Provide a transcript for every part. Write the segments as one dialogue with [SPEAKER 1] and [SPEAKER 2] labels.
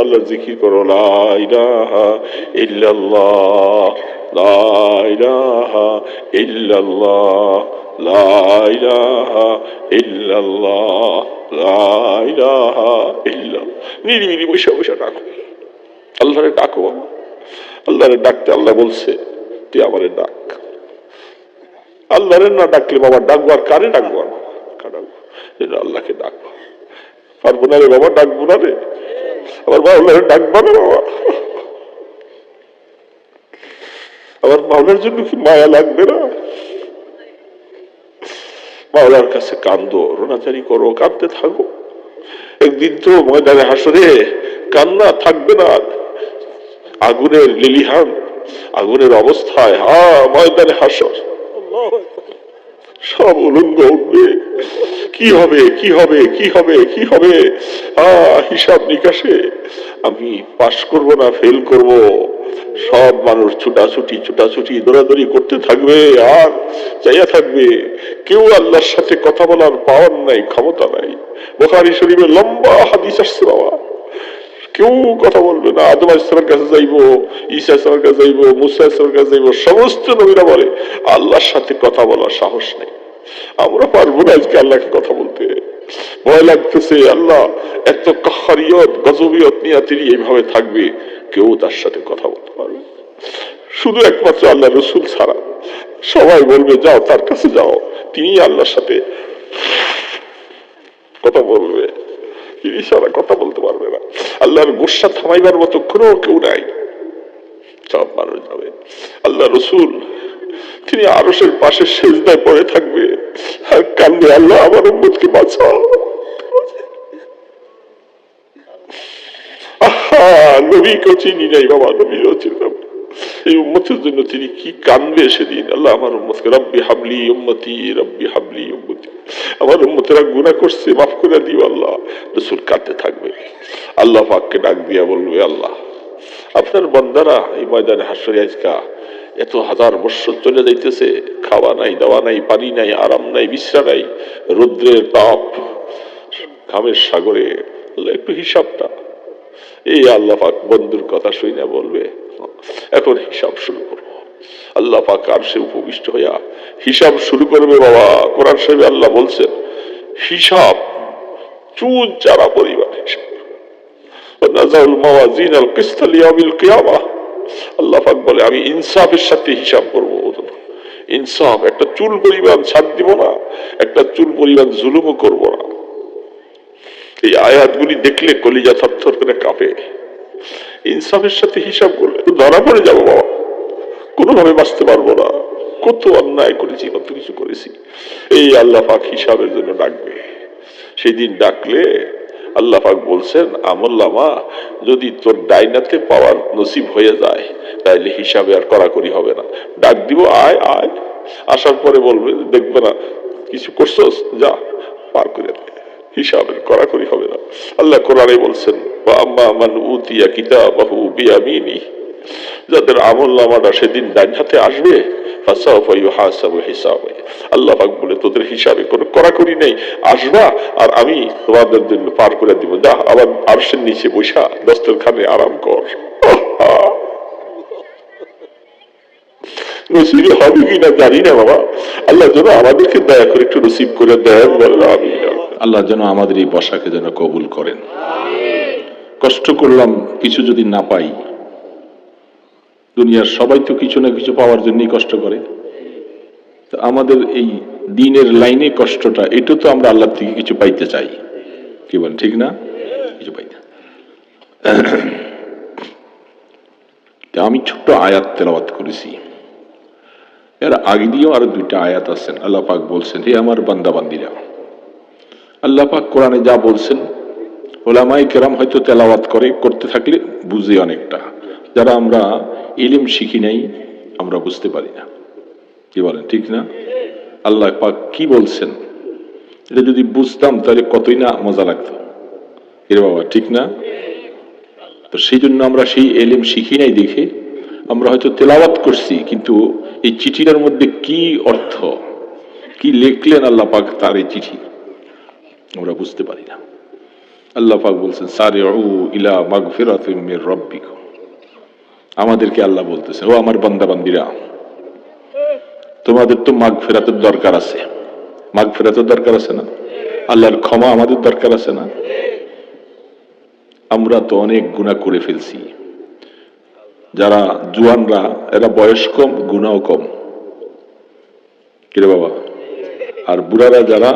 [SPEAKER 1] আল্লাহর জিকির করো, লা ইলাহা ইল্লাল্লাহ, লা ইলাহা ইল্লাল্লাহ, লা ইলাহা ইল্লাল্লাহ, লা ইলাহা ইল্লাল্লাহ। নিরিবিলি বসে বসে ডাকো, আল্লাহরে ডাকো বাবা। আল্লাহরে ডাকতে আল্লাহ বলছে তুই আমারে ডাক। আল্লাহরে না ডাকলে বাবা ডাকবো আর কারে ডাকবো? আল্লাহকে ডাকবো। পারবো না রে বাবা, ডাকবো না রে, আবার মাওলারে ডাকবো না বাবা। আবার মাওলার জন্য কি মায়া লাগবে না? মাওলার কাছে কান্দো, রোনাচারি করো, কাঁদতে থাকো। একদিন তো ময়দানে হাসরে কান্না থাকবে না। আগুনের লিলিহান, আগুনের অবস্থায় ময়দানে হাসর সব উলঙ্গ উঠবে। কি হবে, কি হবে, কি হবে, কি হবে? হিসাব নিকাশে আমি পাস করব না ফেল করব, সব মানুষ ছুটাছুটি ছুটাছুটি দৌড়াদৌড়ি করতে থাকবে আর চাইয়া থাকবে। কেউ আল্লাহর সাথে কথা বলার পাওয়ার নাই, ক্ষমতা নাই। বুখারী শরীফে লম্বা হাদিস আসছে বাবা, কেউ কথা বলবে না। আদম আলাইহিসসালামের কাছে যাইবো, ঈসা আলাইহিসসালামের কাছে যাইবো, মুসা আলাইহিসসালামের কাছে যাইবো, সমস্ত নবীরা বলে আল্লাহর সাথে কথা বলার সাহস নেই। আমরা পারবো না আজকে আল্লাহকে কথা বলতে, ভয় লাগতেছে। আল্লাহ এত কাহারিয়ত গজবিয়ত নিয়ে তিনি এইভাবে থাকবে, কেউ তার সাথে কথা বলতে পারবে শুধু একমাত্র আল্লাহ রসুল ছাড়া। সবাই বলবে যাও তার কাছে যাও, তিনি আল্লাহর সাথে কথা বলবে, তিনি সারা কথা বলতে পারবে না। আল্লাহর গোসা থামাইবার মতো কোনো কেউ নাই, সব মানুষ যাবে। আল্লাহ রসুল তিনি আরশের পাশে সেজদায় পড়ে থাকবে আর কান্দে, আল্লাহ আমার উম্মতকে বাঁচাও। নবীকেও চিনি নাই বাবা, নবীও চিনতাম। এই উম্মতের জন্য তিনি কি কান্দবে সেদিন। আল্লাহ আমার উম্মতকে রব্বি হাবলি উম্মতি, রব্বি হাবলি উম্মতি, আমার উম্মতেরা গুনাহ করছে, মাফ করে দিও আল্লাহ। রাসূল কাঁদতে থাকবে, আল্লাহ পাককে ডাক দিয়া বলবে আল্লাহ আপনার বান্দারা এই ময়দানে হাসরে আজকা এত হাজার বছর চলে যাইতেছে, খাওয়া নাই, দাওয়া নাই, পানি নাই, আরাম নাই, বিশ্রাম নাই, রৌদ্রের তাপ, ঘামের সাগরে, একটু হিসাবটা। এই আল্লাহ পাক বন্ধুর কথা শুনে বলবে এখন হিসাব শুরু করবো। আল্লাহ পাক আরশে উপবিষ্ট হইয়া হিসাব শুরু করবে বাবা। কোরআন শরীফে আল্লাহ বলছেন হিসাব চুল চারা পরিমাণ হিসাব। নাযাউল মাওয়াজিন আল কিসত লিয়াউমিল কিয়ামাহ, আল্লাহ পাক বলে আমি ইনসাফের সাথে হিসাব করব। ইনসাফ, একটা চুল পরিমাণ ছাড় দিব না, একটা চুল পরিমাণ জুলুমও করব না। এই আয়াতগুলি দেখলে কলিজা থরথর করে কাঁপে। ইনসাফের সাথে হিসাব করলে তো ধরা পড়ে যাবো বাবা, কোনোভাবে বাঁচতে পারবো না। কত অন্যায় করেছি, কত কিছু করেছি। এই আল্লাহ পাক হিসাবের জন্য ডাকবে। সেই দিন ডাকলে আল্লাহ পাক বলছেন আমলনামা যদি তোর ডাইনাতে পাওয়ার নসিব হয়ে যায় তাহলে হিসাবে আর কড়াকড়ি হবে না। ডাক দিব আয় আয়, আসার পরে বলবে দেখবে না কিছু করছস, যা পার করে দে, হিসাবের কড়াকড়ি হবে না। আল্লাহ কোরআনে বলছেন আম্মা মান উতিয়া কিতাবাহু বিয়ামিনি, যাদের আমলনামাটা সেদিন ডান হাতে আসবে ফাসাউফা ইউহাসাবু হিসাবে, আল্লাহ পাক বলে তোদের হিসাবে কোনো কড়াকড়ি নেই, আসবা আর আমি তোমাদের জন্য পার করে দিব, যা আবার আরশের নিচে বসা দস্তরখানে আরাম কর। নসিব হবে কিনা জানি না বাবা, আল্লাহ যেন আমাদেরকে দয়া করে একটু নসিব করে দেন।
[SPEAKER 2] আল্লাহ যেন আমাদের এই বসাকে যেন কবুল করেন। কষ্ট করলাম কিছু যদি না পাই, দুনিয়ার সবাই তো কিছু না কিছু পাওয়ার জন্যই কষ্ট করে, তো আমাদের এই দিনের লাইনে কষ্টটা, এটা তো আমরা আল্লাহ থেকে কিছু পাইতে চাই, কি বলেন ঠিক না? কিছু পাইতে। আমি ছোট্ট আয়াত তেলাওয়াত করেছি, এর আগে দিয়েও আরো দুইটা আয়াত আছেন। আল্লাহ পাক বলছেন হে আমার বান্দা বান্দিরা, আল্লাহ পাক কোরআনে যা বলছেন ওলামায়ে কেরাম হয়তো তেলাওয়াত করতে থাকলে বুঝে অনেকটা, যারা আমরা ইলম শিখি নাই আমরা বুঝতে পারি না, কি বলেন ঠিক না? আল্লাহ পাক কি বলছেন এটা যদি বুঝতাম তাহলে কতই না মজা লাগতো, এর বাবা ঠিক না? তো সেই জন্য আমরা সেই ইলম শিখি নাই দেখে আমরা হয়তো তেলাওয়াত করছি, কিন্তু এই চিঠিটার মধ্যে কি অর্থ, কি লিখলেন আল্লাহ পাক তার এই চিঠি আমরা বুঝতে পারি না। আল্লাহ পাক বলছেন সারিউ ইলা মাগফিরাতিম মির রাব্বিকুম। আমাদেরকে আল্লাহ বলতেছে, ও আমার বান্দা বান্দিরা, তোমাদের তো মাগফিরাতের দরকার আছে। মাগফিরাতের দরকার আছে না? আল্লাহর ক্ষমা আমাদের দরকার আছে না? আমরা তো অনেক গুনাহ করে ফেলছি। যারা জুয়ানরা, এরা বয়স কম, গুনাহও কম, কিরে বাবা? আর বুড়ারা যারা,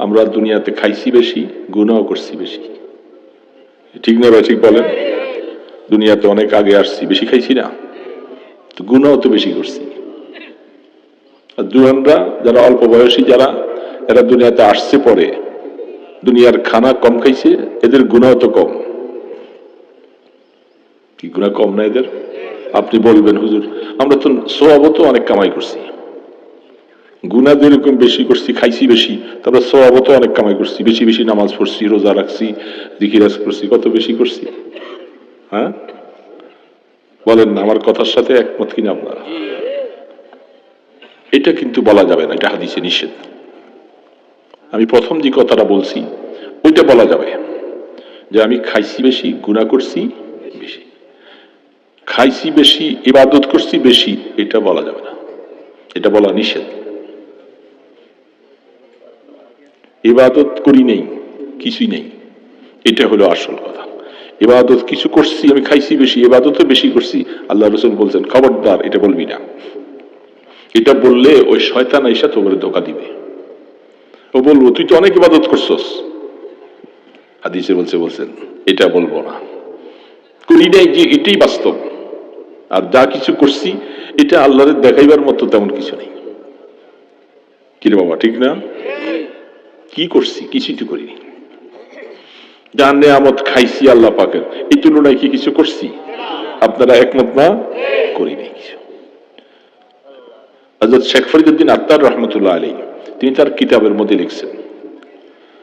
[SPEAKER 2] আমরা দুনিয়াতে খাইছি বেশি, গুনাহ করছি বেশি। ঠিক না ভাই? ঠিক বলেন। দুনিয়াতে অনেক আগে আসছি, বেশি খাইছি না, তো গুনাহ তো বেশি করছি। আর জুয়ানরা যারা অল্প বয়সী, যারা এরা দুনিয়াতে আসছে পরে, দুনিয়ার খানা কম খাইছে, এদের গুনাহ তো কম। কি গুনাহ কম না এদের? আপনি বলবেন হুজুর আমরা তো সওয়াবও তো অনেক কামাই করছি, গুনাহ যেরকম বেশি করছি, খাইছি বেশি, তারপর সওয়াবও তো অনেক কামাই করছি, বেশি বেশি নামাজ পড়ছি, রোজা রাখছি, জিকির করছি, কত বেশি করছি। হ্যাঁ বলেন না, আমার কথার সাথে একমত কিনা আপনারা? এটা কিন্তু বলা যাবে না, এটা হাদিসে নিষেধ। আমি প্রথম যে কথাটা বলছি ওইটা বলা যাবে, যে আমি খাইছি বেশি, গুনাহ করছি বেশি। খাইছি বেশি, ইবাদত করছি বেশি, এটা বলা যাবে না, এটা বলা নিষেধ। ইবাদত করি নেই, কিছুই নেই, এটা হলো আসল কথা। ইবাদত কিছু করছি, আমি খাইছি বেশি, ইবাদতও বেশি করছি, আল্লাহ রাসূল বলছেন খবরদার এটা বলবি না। এটা বললে ওই শয়তান এসে তোকে ধোঁকা দিবে। ও বলবো তুই তো অনেক ইবাদত করছস, হাদিসে বলছেন এটা বলবো না, করি নাই যে এটাই বাস্তব। আর যা কিছু করছি এটা আল্লাহর দেখাইবার মতো তেমন কিছু নেই। কিরে বাবা, ঠিক না? কি করছি? কিছুই তো করিনি। যা নেয়ামত খাইছি আল্লাহ পাকের, এই তুলনায় কি কিছু করছি? আপনারা একমত না? করিনি কিছু। হযরত শেখ ফরিদউদ্দীন আত্তার রহমতুল্লাহ আলাইহি, তিনি তার কিতাবের মধ্যে লিখছেন,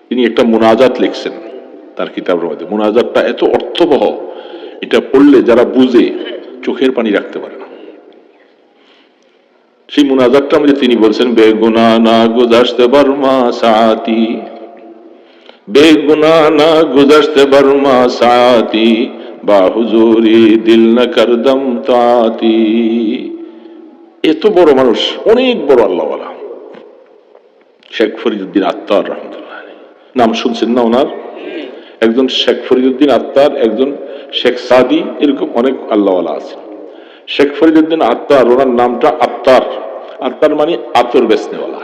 [SPEAKER 2] তিনি একটা মুনাজাত লিখছেন তার কিতাবের মধ্যে। মুনাজাতটা এত অর্থবহ, এটা পড়লে যারা বুঝে চোখের পানি রাখতে পারে না। সেই মুনাজাতটার মধ্যে তিনি বলছেন, বেগুনা না গুজারতে বর্মা সাআতি, বেগুনা না গুজারতে বর্মা সাআতি, বা হুজুরি দিল না করদম তাতি। এত বড় মানুষ, অনেক বড় আল্লাহওয়ালা শেখ ফরিদউদ্দীন আত্তার রহমতুল্লাহ আলাইহি। নাম শুনছেন না ওনার? একজন শেখ ফরিদউদ্দীন আত্তার, একজন শেখ সাদি, এরকম অনেক আল্লাহওয়ালা আছে। শেখ ফরিদউদ্দীন আত্তার, ওনার নামটা আত্তার। আত্তার মানে আতর বেচনেওয়ালা।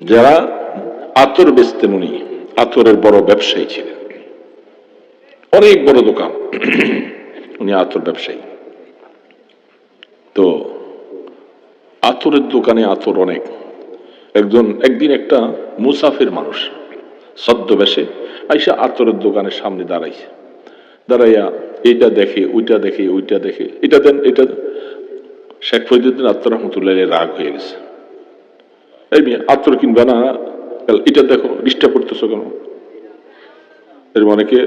[SPEAKER 2] যারা আতর বেচতেন, উনি আতরের বড় ব্যবসায়ী ছিলেন, অনেক বড় দোকান, উনি আতর ব্যবসায়ী। তো আতরের দোকানে আতর অনেক। একদিন একটা মুসাফির মানুষ ছদ্মবেশে আইসা আতরের দোকানের সামনে দাঁড়াইছে। দাঁড়াইয়া এইটা দেখে, ওইটা দেখে, ওইটা দেখে, এটা দেন, এটা দেন। শেখ ফরিদউদ্দীন আত্তার রহমতুল্লাহ রাগ হয়ে গেছে। এই মেয়ে আতর কিনবে না, এটা দেখো, ডিস্টার্ব করতেছো কেন? এর অনেকে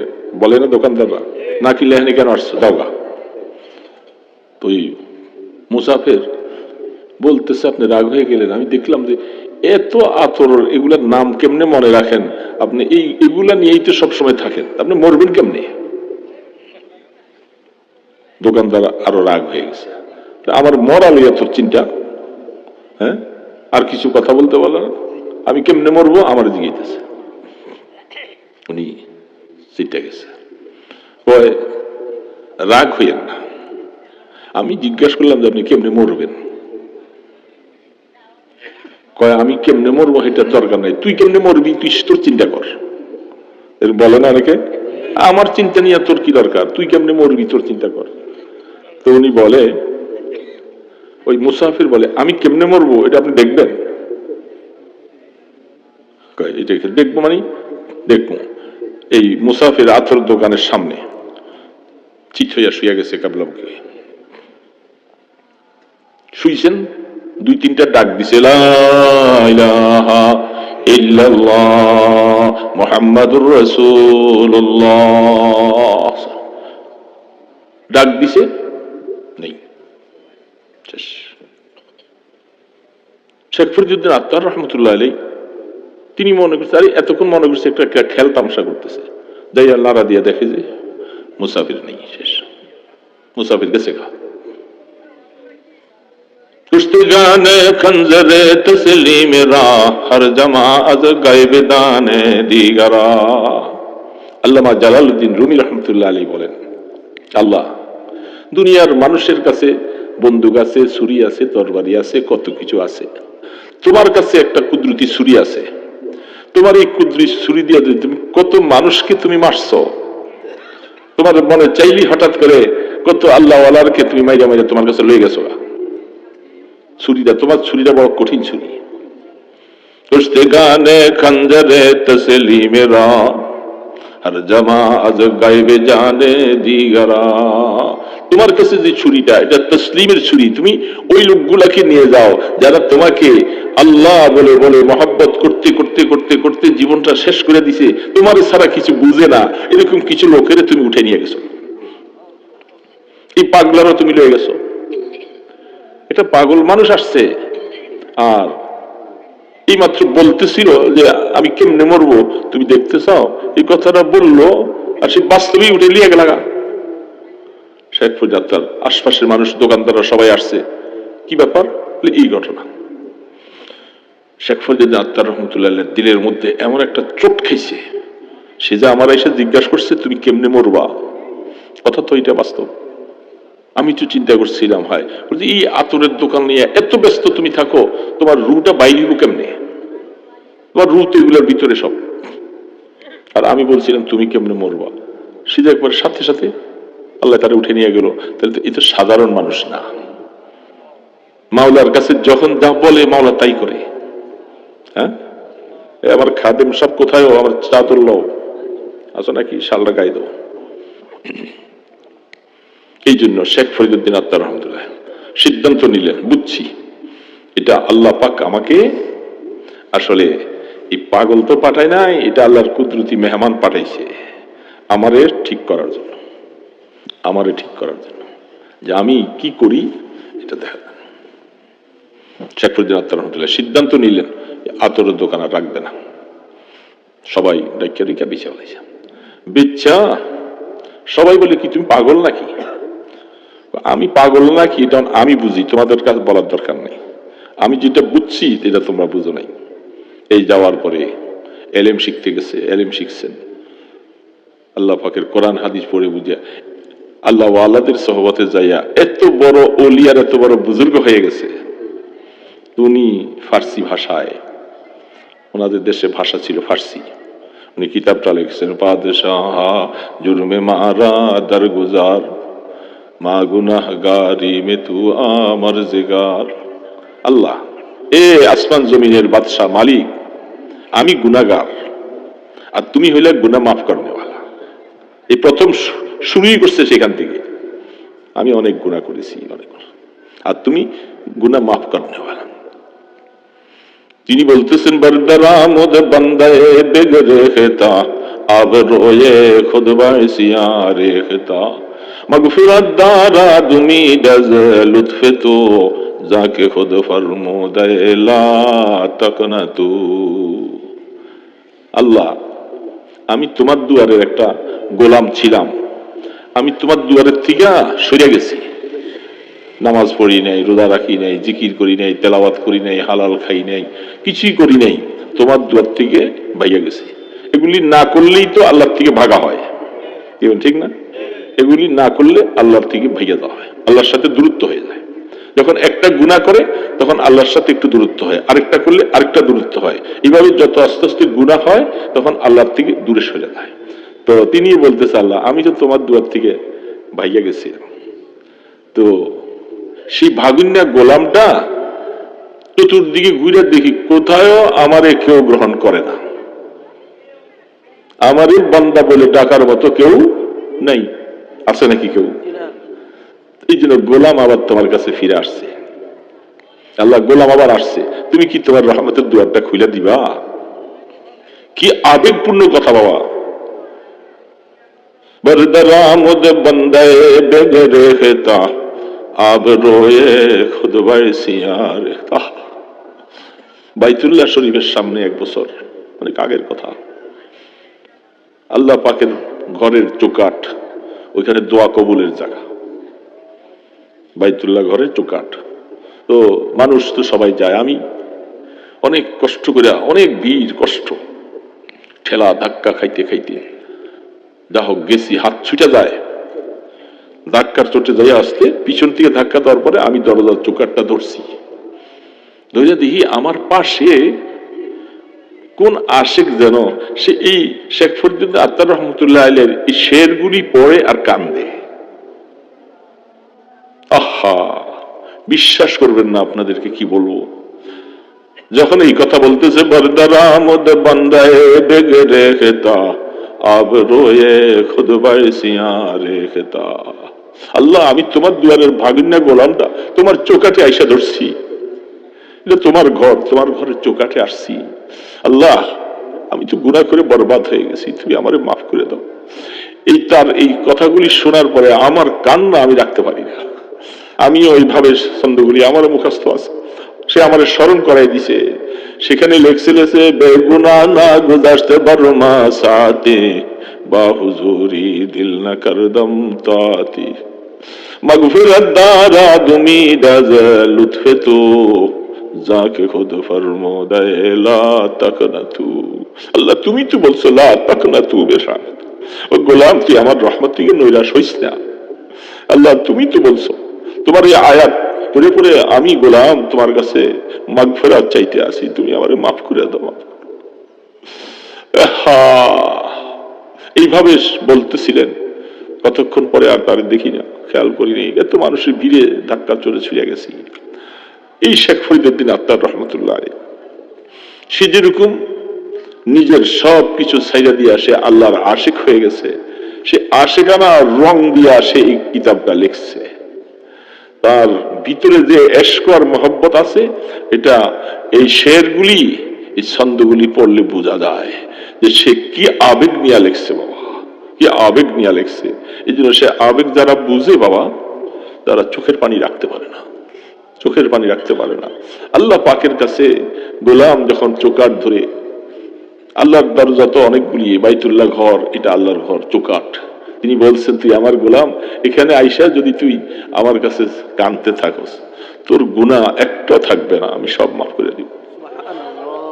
[SPEAKER 2] বলে না দোকানদাররা, না কিনলে এখানে কেন আসছো, দাওগা। তো ওই মুসাফির বলতেছে, আপনি রাগ হয়ে গেলেন, আমি দেখলাম যে এত আতর, এগুলার নাম কেমনে মনে রাখেন আপনি? এগুলা নিয়েই তো সবসময় থাকেন, আপনি মরবেন কেমনে? দোকানদার আরো রাগ হয়ে গেছে, আমার মরা লইয়া তোর চিন্তা, হ্যাঁ? আর কিছু কথা বলতে বলো না, আমি কেমনে মরবো আমার জিজ্ঞেস। উনি চিন্তা গেছে, ওই রাগ হইয়েন না, আমি জিজ্ঞাসা করলাম যে আপনি কেমনে মরবেন? কয় আমি কেমনে মরবো এটা দরকার নাই, তুই কেমনে মরবি তুই তোর চিন্তা কর। এর বলে না অনেকে, আমার চিন্তা নিয়ে তোর কি দরকার, তুই কেমনে মরবি তোর চিন্তা কর। তো উনি বলে, ওই মুসাফির বলে, আমি কেমনে মরবো এটা আপনি দেখবেন? এটা দেখবো মানে দেখবো। এই মুসাফির আতর দোকানের সামনে চিত হইয়া শুয়ে গেছে কাবলামুখী, শুইছেন, দুই তিনটা ডাক দিছে, লা ইলাহা ইল্লাল্লাহ মুহাম্মাদুর রাসূলুল্লাহ। ডাক দিছে, নেই, শেষ। শেখ ফরিদউদ্দীন আত্তার রহমতুল্লাহ আলাইহি তিনি মনে করছে আরে এতক্ষণ মনে করছে একটা খেল তামসা করতেছে, যাই আর নাড়া দিয়ে দেখে যে মুসাফির নেই, শেষ। মুসাফির গেছে খা कुश्तगाने खंजरे तस्लीम रा हर जमा अज गायबे दाने दीगरा। আল্লামা জালালউদ্দিন রুমি রহমতুল্লাহ আলাইহি বলেন, আল্লাহ দুনিয়ার মানুষের কাছে বন্দুক আছে, ছুরি আছে, তরবারি আছে, কত কিছু আছে, তোমার কাছে একটা কুদরতি ছুরি আছে। তোমার এই কুদরতি ছুরি দিয়ে তুমি কত মানুষকে তুমি মারছো, তোমার মনে চাইলি হঠাৎ করে কত আল্লাহ ওয়ালারকে তুমি মাইরা মাইরা তোমার কাছে লয়ে গেছো। ছুরিটা তোমার ছুরিটা বড় কঠিন ছুরি। কুশ্তগানে খঞ্জরে তসলিম রা হর জামা আজ গায়বে জানে দিগরা। তোমার কাছে যে ছুরিটা, এটা তসলিমের ছুরি। তুমি ওই লোকগুলাকে নিয়ে যাও যারা তোমাকে আল্লাহ বলে বলে মহব্বত করতে করতে করতে করতে জীবনটা শেষ করে দিছে, তোমার ছাড়া কিছু বুঝে না, এরকম কিছু লোকের তুমি উঠে নিয়ে গেছো। এই পাগলারও তুমি লয়ে গেছো। এটা পাগল মানুষ আসছে, আর এই মাত্র বলতেছিল যে আমি কেমনে মরবো তুমি দেখতে চাও, এই কথাটা বললো আর সে বাস্তবেই উঠে লিয়ে গেলাগা। শেখ ফরিদ আত্মার আশপাশের মানুষ, দোকানদাররা সবাই আসছে, কি ব্যাপার, এই ঘটনা। শেখ ফরিদ আত্মার রহমতুল্লাহ দিলের মধ্যে এমন একটা চোট খাইছে, সে যে আমার এসে জিজ্ঞাসা করছে তুমি কেমনে মরবা, কথা তো এটা বাস্তব। আমি তো চিন্তা করছিলাম, হয় এই আতরের দোকান নিয়ে এত ব্যস্ত তুমি থাকো, তোমার রুটা বাইরিব কেমনে, তোমার রু তো এগুলোর ভিতরে সব। আর আমি বলছিলাম তুমি কেমনে মরবা, সেটা একবার সাথে সাথে আল্লাহ তারা উঠে নিয়ে গেল। তাহলে তো এ তো সাধারণ মানুষ না। মাওলার কাছে যখন যা বলে মাওলা তাই করে। হ্যাঁ, আমার খাদেম সব কোথায়, আমার চাদর লও আসো নাকি, শালটা গায়ে দাও। এই জন্য শেখ ফরিদউদ্দিন আত্মার রহমতুল্লাহ সিদ্ধান্ত নিলেন, বুঝছি এটা আল্লাহ পাক আমাকে আসলে এই পাগল তো পাঠায় নাই, এটা আল্লাহর কুদরতি মেহমান পাঠাইছে আমারে ঠিক করার জন্য, আমারে ঠিক করার জন্য, যে আমি কি করি এটা দেখা। শেখ ফরিদউদ্দিন আত্মার রহমতুল্লাহ সিদ্ধান্ত নিলেন আতরের দোকান আর রাখবে না, সবাই ডাইকা রিকা বেচা বলেছে। বেচা সবাই বলে কি তুমি পাগল নাকি, আমি পাগল নাকি এটা আমি বুঝি, তোমাদের কাছে বলার দরকার নেই, আমি যেটা বুঝছি এটা তোমরা বুঝো নাই। এই যাওয়ার পরে এলেম শিখতে গেছে, এলেম শিখছেন, আল্লাহ পাকের কোরআন হাদিস পড়ে বুঝিয়া আল্লাহ ওয়ালাদের সহবতে যাইয়া এত বড় ওলিয়ার এত বড় বুজুর্গ হয়ে গেছে। উনি ফার্সি ভাষায়, ওনাদের দেশে ভাষা ছিল ফার্সি, উনি কিতাবটা লিখছেন, পাদশাহ জুরমে মারা দরগুজার মা গুনাহগারি মে তু আমার জিগার। আল্লাহ এ আসমান জমিনের বাদশাহ মালিক, আমি গুনাহগার আর তুমি হইলে গুনাহ মাফ করনেওয়ালা। এই প্রথম শুরুই করছে সেখান থেকে, আমি অনেক গুনাহ করেছি অনেক, আর তুমি গুনাহ মাফ করনেওয়ালা। তিনি বলতেছেন বরদরামদ বান্দায়ে বেগরেখতা আব রোয়ে খুদ বাইসিয়া রেখতা মগফিরত দারা দুমি দজ লুৎফে তো যাকে খুদ ফরমুদে লা তাকনাতু। আল্লাহ আমি তোমার দুয়ারের একটা গোলাম ছিলাম, আমি তোমার দুয়ারের থেকে সরে গেছি, নামাজ পড়ি নাই, রোজা রাখি নাই, জিকির করি নাই, তেলাওয়াত করি নাই, হালাল খাই নাই, কিছুই করি নাই, তোমার দুয়ার থেকে ভাইয়া গেছি। এগুলি না করলেই তো আল্লাহর থেকে ভাগা হয়, ঠিক না? এগুলি না করলে আল্লাহর থেকে ভাইয়া দেওয়া হয়, আল্লাহর সাথে দূরত্ব হয়ে যায়। যখন একটা গুনাহ করে তখন আল্লাহর সাথে একটু দূরত্ব হয়, আরেকটা করলে আরেকটা দূরত্ব হয়, এইভাবে যত আস্তে আস্তে গুনাহ হয় তখন আল্লাহর থেকে দূরে সরে যায়। তো তিনি বলতেছে আল্লাহ আমি তো তোমার দুয়ার থেকে ভাইয়া গেছি। তো সেই ভাগুন্যা গোলামটা চতুর্দিকে ঘুরে দেখি কোথায়ও আমারে কেউ গ্রহণ করে না, আমারই বান্দা বলে ডাকার মতো কেউ নাই, আছে নাকি কেউ? এই জন্য গোলাম আবার তোমার কাছে ফিরে আসছে। আল্লাহ গোলাম আবার আসছে, তুমি কি তোমার রহমতের দুয়ারটা খুলে দিবা? কি আবেগপূর্ণ কথা বাবা। বরদরামদ বান্দায়ে বেগরেখতা আব রোয়ে খুদ বাইসিয়া রেখতা। বাইতুল্লাহ শরীফের সামনে এক বছর অনেক আগের কথা। আল্লাহ পাকের ঘরের চৌকাঠ, ওইখানে দোয়া কবুলের জায়গা, বাইতুল্লাহ ঘরের চৌকাঠ। তো মানুষ তো সবাই যায়, আমি অনেক কষ্ট করে, অনেক ভিড়, কষ্ট, ঠেলা ধাক্কা খাইতে খাইতে যা হোক গেছি, হাত ছুটে যায়, ধাক্কার চোটে যাই আসতে পিছন থেকে ধাক্কা দেওয়ার পরে আমি দরজার চৌকাঠটা ধরছি, ধরে দেখি আমার পাশে কোন আশেক যেন, সে এই শেখ ফরিদুদ্দিন আত্মার রহমতুল্লাহ আলাইহির এই শেরগুলি পড়ে আর কান্দে। আহা, বিশ্বাস করবেন না, আপনাদেরকে কি বলবো। যখন এই কথা বলতেছে, বরদরামদ বান্দায়ে বেগ রেখতা আব রোয়ে খুদ বাইসিয়া রেখতা। আল্লাহ, আমি তোমার দুয়ারের ভাগিনা গোলামটা তোমার চৌকাঠে আইসা ধরছি, এটা তোমার ঘর, তোমার ঘরের চৌকাঠে আসছি। আল্লাহ, আমি তো গুনাহ করে বরবাদ হয়ে গেছি, তুমি আমারে মাফ করে দাও। এই তার এই কথাগুলি শোনার পরে আমার কান্না আমি রাখতে পারি না। আমিও ওইভাবে ছন্দগুলি আমার মুখস্থ আছে, সে আমার স্মরণ করাই দিছে। সেখানে লেখছিল যে বেগুনা না গুজারতে বর্মা সাথে বা হুজুরি দিল না করদম তাতি মগফিরত দারা দুমি দাজ লুৎফে তো যাকে খুদ ফরমোদায়ে লা তাকনাতু। আল্লাহ, তুমি তো বলছো লা তাকনাতু বেশা, ও গোলাম তুই আমার রহমত থেকে নৈরাশ হইস না। আল্লাহ, তুমি তো বলছো, তোমার এই আয়াত পড়ে পড়ে আমি গোলাম তোমার কাছে মাগফিরাত চাইতে আসি, তুমি আমারে মাফ করে দাও। এইভাবে বলতেছিলেন। কতক্ষণ পরে আর তার দেখি না, খেয়াল করিনি, এত মানুষের ভিড়ে ধাক্কা চড়ে ছুঁড়ে গেছি। এই শেখ ফরিদুদ্দিন আত্মার রহমতুল্লাহ আলাইহি, সে যেরকম নিজের সব কিছু ছাইরা দিয়া সে আল্লাহর আশিক হয়ে গেছে, সে আশিকানা রং দিয়া সে এই কিতাবটা লিখছে। তার ভিতরে যে এশক আর মহব্বত আছে, এটা এই শেরগুলি, এই ছন্দগুলি পড়লে বোঝা যায় যে সে কি আবেগ নিয়ে লিখছে। বাবা, কি আবেগ নিয়ে লিখছে। এই জন্য সে আবেগ যারা বুঝে বাবা, তারা চোখের পানি রাখতে পারে না, চোখের পানি রাখতে পারে না। আল্লাহ পাকের কাছে গোলাম যখন চৌকাঠ ধরে, আল্লাহর দরজা তো অনেকগুলি, বাইতুল্লাহ ঘর, এটা আল্লাহর ঘর, চৌকাঠ। তিনি বলছেন, তুই আমার গোলাম, এখানে আইসা যদি তুই আমার কাছে কাঁদতে থাকস, তোর গুনাহ একটা থাকবে না, আমি সব মাফ করে দিব।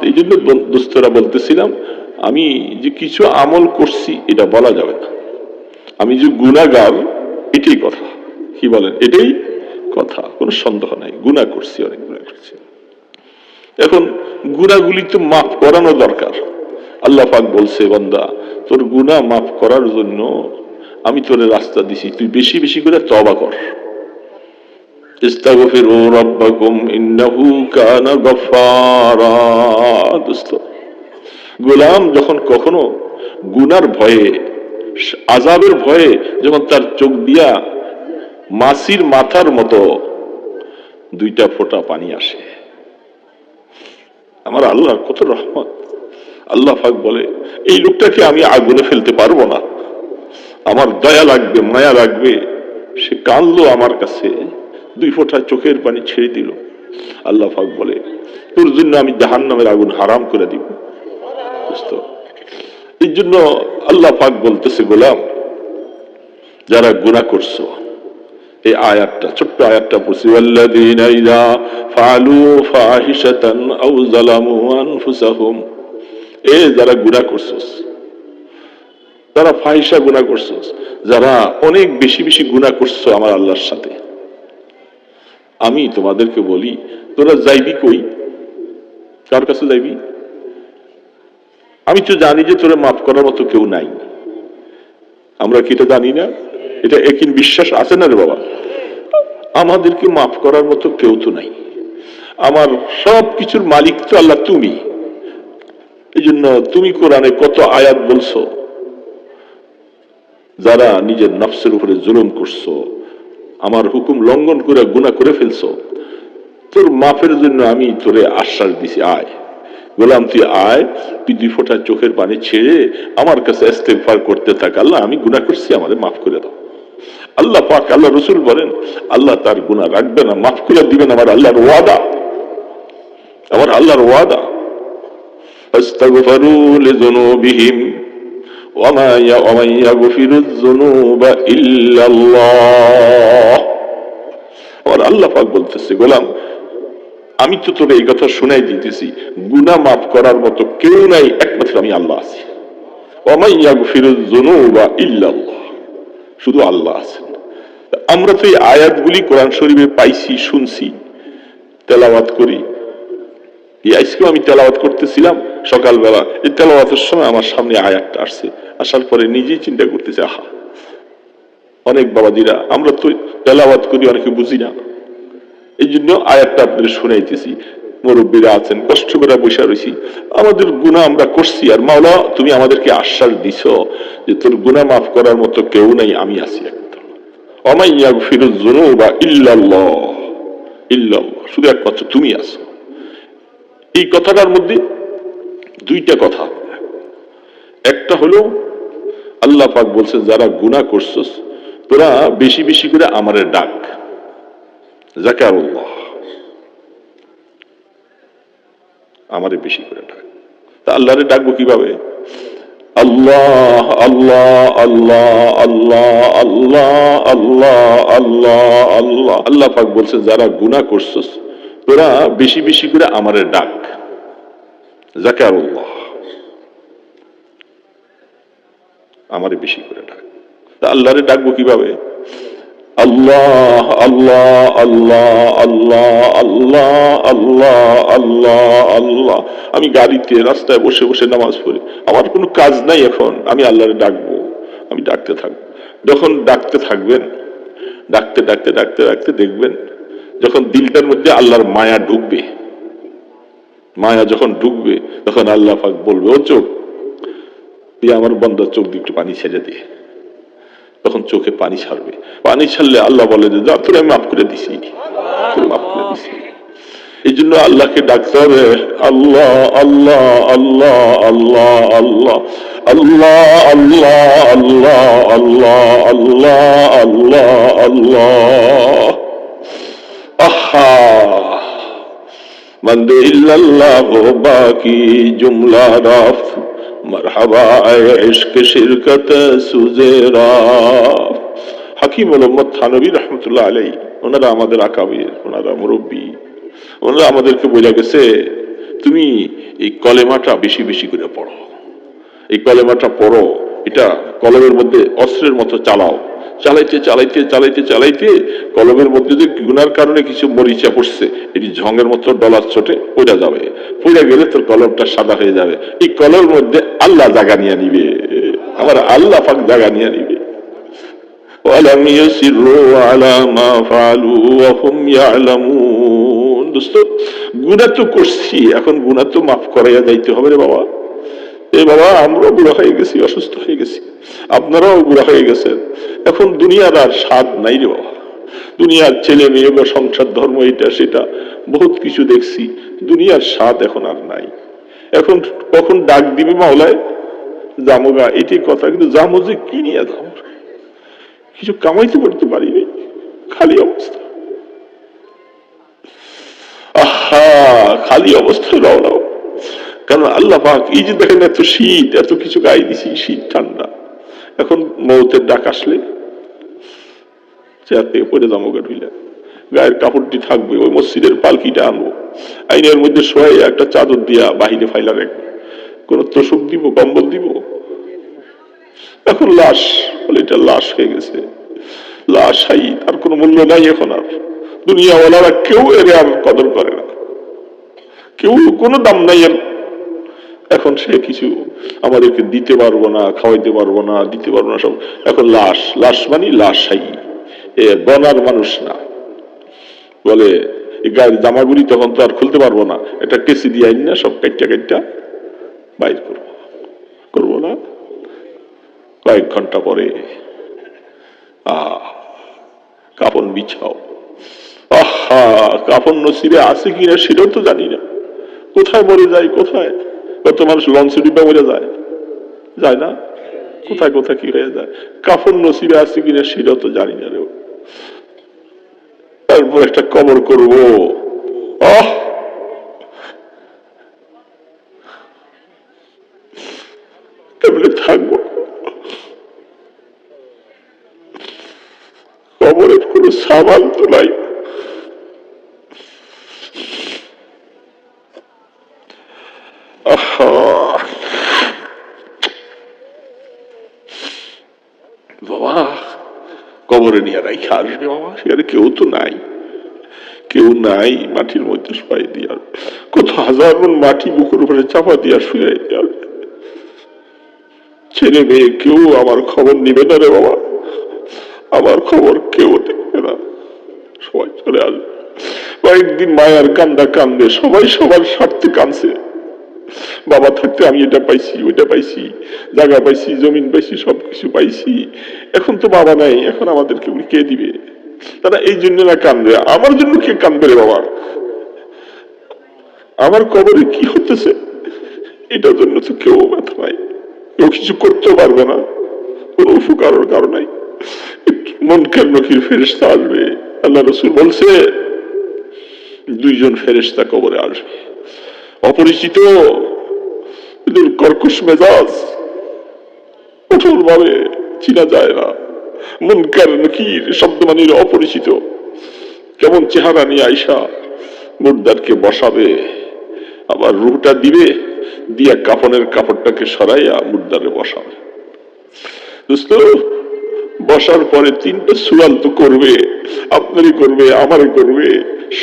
[SPEAKER 2] এই জন্য দোস্তরা বলতেছিলাম, আমি যে কিছু আমল করছি এটা বলা যাবে না, আমি যে গুনাহগার এটাই কথা। কি বলেন? এটাই কথা, কোনো সন্দেহ নাই। গুনাহ করছি, অনেক গুনাহ করছি। এখন গুনাহগুলি তো মাফ করানো দরকার। আল্লাহ পাক বলছে, বান্দা, তোর গুনাহ মাফ করার জন্য আমি তোরে রাস্তা দিছি, তুই বেশি বেশি করে তওবা কর। ইস্তাগফিরু রাব্বাকুম ইন্নাহু কানা গফফারা। দোস্ত, গোলাম যখন কখনো গুনার ভয়ে, আযাবের ভয়ে যখন তার চোখ দিয়া মাছির মাথার মতো দুইটা ফোঁটা পানি আসে, আমার আল্লাহর কত রহমত। আল্লাহ পাক বলে, এই লোকটাকে আমি আগুনে ফেলতে পারবো না, আমার দয়া লাগবে, মায়া লাগবে। সে কাঁদলো আমার কাছে, দুই ফোঁটা চোখের পানি ছেড়ে দিল। আল্লাহ পাক বলে, তোর জন্য আমি জাহান্নামের আগুন হারাম করে দিব। এই জন্য আল্লাহ পাক বলতেছে, গোলাম, যারা গুনাহ করছো, এই আয়াতটা, ছোট্ট আয়াতটা পড়ছি, ওয়াল্লাযীনা ইযা ফাআলু ফাহিশাতান আও যালামু আনফুসাহুম। এ যারা গুনাহ করছস, যারা ফাহিশা গুনাহ করছস, যারা অনেক বেশি বেশি গুনাহ করছো আমার আল্লাহর সাথে, আমি তোমাদেরকে বলি, তোরা যাইবি কই? কার কাছে যাইবি? আমি তো জানি যে তোরা মাফ করার মতো কেউ নাই। আমরা কি এটা জানি না? এটা একই বিশ্বাস আছে না রে বাবা? আমাদেরকে মাফ করার মতো কেউ তো নাই। আমার সব কিছুর মালিক তো আল্লাহ, তুমি। এই জন্য তুমি কোরআনে কত আয়াত বলছো, যারা নিজের নফসের উপরে জুলুম করছো, আমার হুকুম লঙ্ঘন করে গুনাহ করে ফেলছো, তোর মাফের জন্য আমি তোরে আশ্বাস দিছি, আয় গোলাম, তুই আয়, তুই দুই ফোঁটা চোখের পানি ছেড়ে আমার কাছে ইস্তেগফার করতে থাক। আল্লাহ, আমি গুনাহ করছি, আমাদের মাফ করে দাও। আল্লাহ পাক, আল্লাহ রসুল বলেন, আল্লাহ তার গুনাহ রাখবে না, মাফ করে দিবেন। আমার আল্লাহর ওয়াদা, আমার আল্লাহর ওয়াদা। ফাস্তাগফিরু লিযুনুবিহিম ওয়া মান ইয়াগফিরুয যুনুবা ইল্লাল্লাহ। আর আল্লাহ পাক বলতেছে, গোলাম আমি তো তোর এই কথা শুনাই দিতেছি, গুনাহ মাফ করার মতো কেউ নাই, একমাত্র আমি আল্লাহ আছি। ওয়া মান ইয়াগফিরুয যুনুবা ইল্লাল্লাহ, শুধু আল্লাহ আছেন। আমরা তো এই আয়াতগুলি কোরআন শরীফে পাইছি, শুনছি, তেলাওয়াত করি। এই আজকেও আমি তেলাওয়াত করতেছিলাম সকালবেলা, এই তেলাওয়াতের সময় আমার সামনে আয়াতটা আসছে, আসার পরে নিজেই চিন্তা করতেছে, আহা, অনেক বাবাজিরা আমরা তো তেলাওয়াত করি, অনেকে বুঝি না, এই জন্য আয়াতটা আপনাদের শুনাইতেছি। মুরব্বীরা আছেন, কষ্ট করে বসে রয়েছি, আমাদের গুনাহ আমরা করছি, আর মাওলা তুমি আমাদেরকে আশ্বাস দিছ যে তোর গুনাহ মাফ করার মতো কেউ নাই, আমি আছি একমাত্র। ওয়া মান ইয়াগফিরুয যুনুবা ইল্লাল্লাহ, ইল্লাল্লাহ, শুধু একমাত্র তুমি আছো। এই কথাটার মধ্যে দুইটা কথা, একটা হলো আল্লাহ পাক বলছে যারা গুনাহ করছস তোরা বেশি বেশি করে আমারে ডাক, যাকারুল্লাহ, আমারে বেশি করে ডাক। তা আল্লাহরে ডাকবো কিভাবে? আল্লাহ আল্লাহ আল্লাহ আল্লাহ আল্লাহ আল্লাহ আল্লাহ আল্লাহ। আল্লাহ পাক বলছে যারা গুনাহ করছস তোরা বেশি বেশি করে আমারে ডাক, যাকারুল্লাহ, আমারে বেশি করে ডাক। তা আল্লাহরে ডাকবো কিভাবে? আল্লাহ আল্লাহ আল্লাহ আল্লাহ আল্লাহ আল্লাহ আল্লাহ আল্লাহ। আমি গাড়িতে রাস্তায় বসে বসে নামাজ পড়ি, আমার কোনো কাজ নাই, এখন আমি আল্লাহরে ডাকবো, আমি ডাকতে থাকবো। যখন ডাকতে থাকবেন, ডাকতে ডাকতে ডাকতে ডাকতে দেখবেন যখন দিলটার মধ্যে আল্লাহর মায়া ঢুকবে, মায়া যখন ঢুকবে তখন আল্লাহ পাক বলবে, ও চোখ, তুই আমার বান্দার চোখ দিয়ে একটু পানি ছেড়ে দে। তখন চোখে পানি ছাড়বে, পানি ছাড়লে আল্লাহ বলে যে যা, তোর আমি মাফ করে দিছি, মাফ করে দিছি। এই জন্য আল্লাহকে ডাকতে হবে, আল্লাহ আল্লাহ আল্লাহ আল্লাহ আল্লাহ আল্লাহ আল্লাহ আল্লাহ আল্লাহ আল্লাহ আল্লাহ। আহা বন্দে ইল্লাল্লাহ বাকি জুমলা রাফ, মারহাবা ইশক শিরকত সুজেরা। হাকিম মোহাম্মদ থানভী রহমতুল্লাহ আলাইহি, ওনারা আমাদের আকাবির, ওনারা মুরব্বী, ওনারা আমাদেরকে বোঝা গেছে তুমি এই কলেমাটা বেশি বেশি করে পড়ো, এই কলেমাটা পড়ো, এটা কলমের মধ্যে অস্ত্রের মতো চালাও, চালাইতে চালাইতে চালাইতে চালাইতে কলমের মধ্যে যে গুনার কারণে কিছু মরিচা পড়ছে, এটি ঝঙের মতো ডলার ছোটে পড়ে যাবে, পড়ে গেলে তোর কলমটা সাদা হয়ে যাবে। এই কলমের মধ্যে আল্লাহ জায়গা নিয়ে নিবে, আমার আল্লাহ পাক জায়গা নিয়ে নিবে। ওয়ালাম ইয়াসিরু আলা মা ফাআলু ওয়া হুম ইয়ালামুন। দোস্ত, গুনাহ তো করছি, এখন গুনাহ তো মাফ করাইয়া যাইতে হবে রে বাবা। এই বাবা, আমরাও বুড়া হয়ে গেছি, অসুস্থ হয়ে গেছি, আপনারাও বুড়া হয়ে গেছেন, এখন দুনিয়ার আর স্বাদ নাই রে বাবা। দুনিয়ার ছেলে মেয়ে বা সংসার ধর্ম এটা সেটা বহুত কিছু দেখছি, দুনিয়ার স্বাদ এখন আর নাই। এখন কখন ডাক দিবে মাওলায় জামোগা, এটি কথা, কিন্তু জামো যে কি নিয়ে যাবো, কিছু কামাইতে করতে পারিনি, খালি অবস্থা। আহা, খালি অবস্থায় রওনা। কারণ আল্লাহ পাক এই যে দেখেন এত শীত, এত কিছু গায়ে দিছি, শীত ঠান্ডা, এখন মৌতের ডাক আসলে চেয়ার থেকে পড়ে যাবো, ঢুইলে গায়ের কাপড়টি থাকবে, ওই মসজিদের পালকিটা আনবো, আইনের মধ্যে শোয়াই একটা চাদর দিয়া বাহিরে ফাইলা রাখবো, কোন তোষক দিব, কম্বল দিব। এখন লাশ বলে, এটা লাশ হয়ে গেছে, লাশ হাই, আর কোনো মূল্য নাই এখন আর। দুনিয়াওয়ালারা কেউ এর আর কদর করে না, কেউ কোনো দাম নাই এর। এখন সে কিছু আমাদেরকে দিতে পারবো না, খাওয়াইতে পারবো না, দিতে পারবো না, সব এখন লাশ, লাশ মানে লাশাই, এ বনার মানুষ না। বলে এই গায়ের জামাগুলি তখন তো আর খুলতে পারবো না, এটা কেসি দিয়ে আইন না, সব কাইটা কাইটা বাইর করবো, করবো না। কয়েক ঘন্টা পরে কাফন বিছাও, আহা, কাফন নসিবে আছে কিনা সেটাও তো জানি না, কোথায় মরে যায়, কোথায় কত মানুষ লঞ্চে ডিব্বা মরে যায়, যায় না, কোথায় কোথায় কি হয়ে যায়, কাফন নসিবে আছে কিনা সেটাও তো জানি না রে। তারপর একটা কবর করবো,
[SPEAKER 1] কবরের কোনো সামাল তো নাই। আহা বাবা, কবরে নিয়ে রাখা আসবে বাবা, সেখানে কেউ তো নাই, কেউ নাই, মাটির মধ্যে শুয়াই দিয়ে আসবে, কত হাজার মন মাটি বুকুর উপরে চাপা দিয়া শুয়াই দিয়ে আসবে। ছেলে মেয়ে কেউ আমার খবর নিবে না রে বাবা, আমার খবর কেউ দেখবে না, সবাই চলে আসবে। কয়েকদিন মায়ার কান্দা কান্দে, সবাই সবার স্বার্থে কাঁদছে, বাবা থাকতে আমি এটা পাইছি, ওইটা পাইছি, জায়গা পাইছি, জমিন পাইছি, সবকিছু পাইছি, এখন তো বাবা নাই, এখন আমাদেরকে কে দিবে? তারা এই জন্য না কান্দবে, আমার জন্য কে কান্দবে রে বাবা? আমার কবরে কি হতেছে এটার জন্য তো কেউ ব্যথা নাই, কেউ কিছু করতে পারবে না, কোন উপকারের কারণ নাই। মুনকার নকির ফেরেশতা আসবে, আল্লাহ রাসূল বলছে দুইজন ফেরেশতা কবরে আসবে, অপরিচিত, এদের কর্কশ মেজাজ, কঠোর ভাবে চিনা যায় না। মুনকার নকির শব্দ মানে অপরিচিত, কেমন চেহারা নিয়ে আইসা মুর্দারকে বসাবে, আবার রুহটা দিবে, দিয়া কাফনের কাপড়টাকে সরাইয়া মুর্দারে বসাবে। দোস্ত, বসার পরে তিনটা সুয়াল তো করবে, আপনারই করবে, আমারই করবে,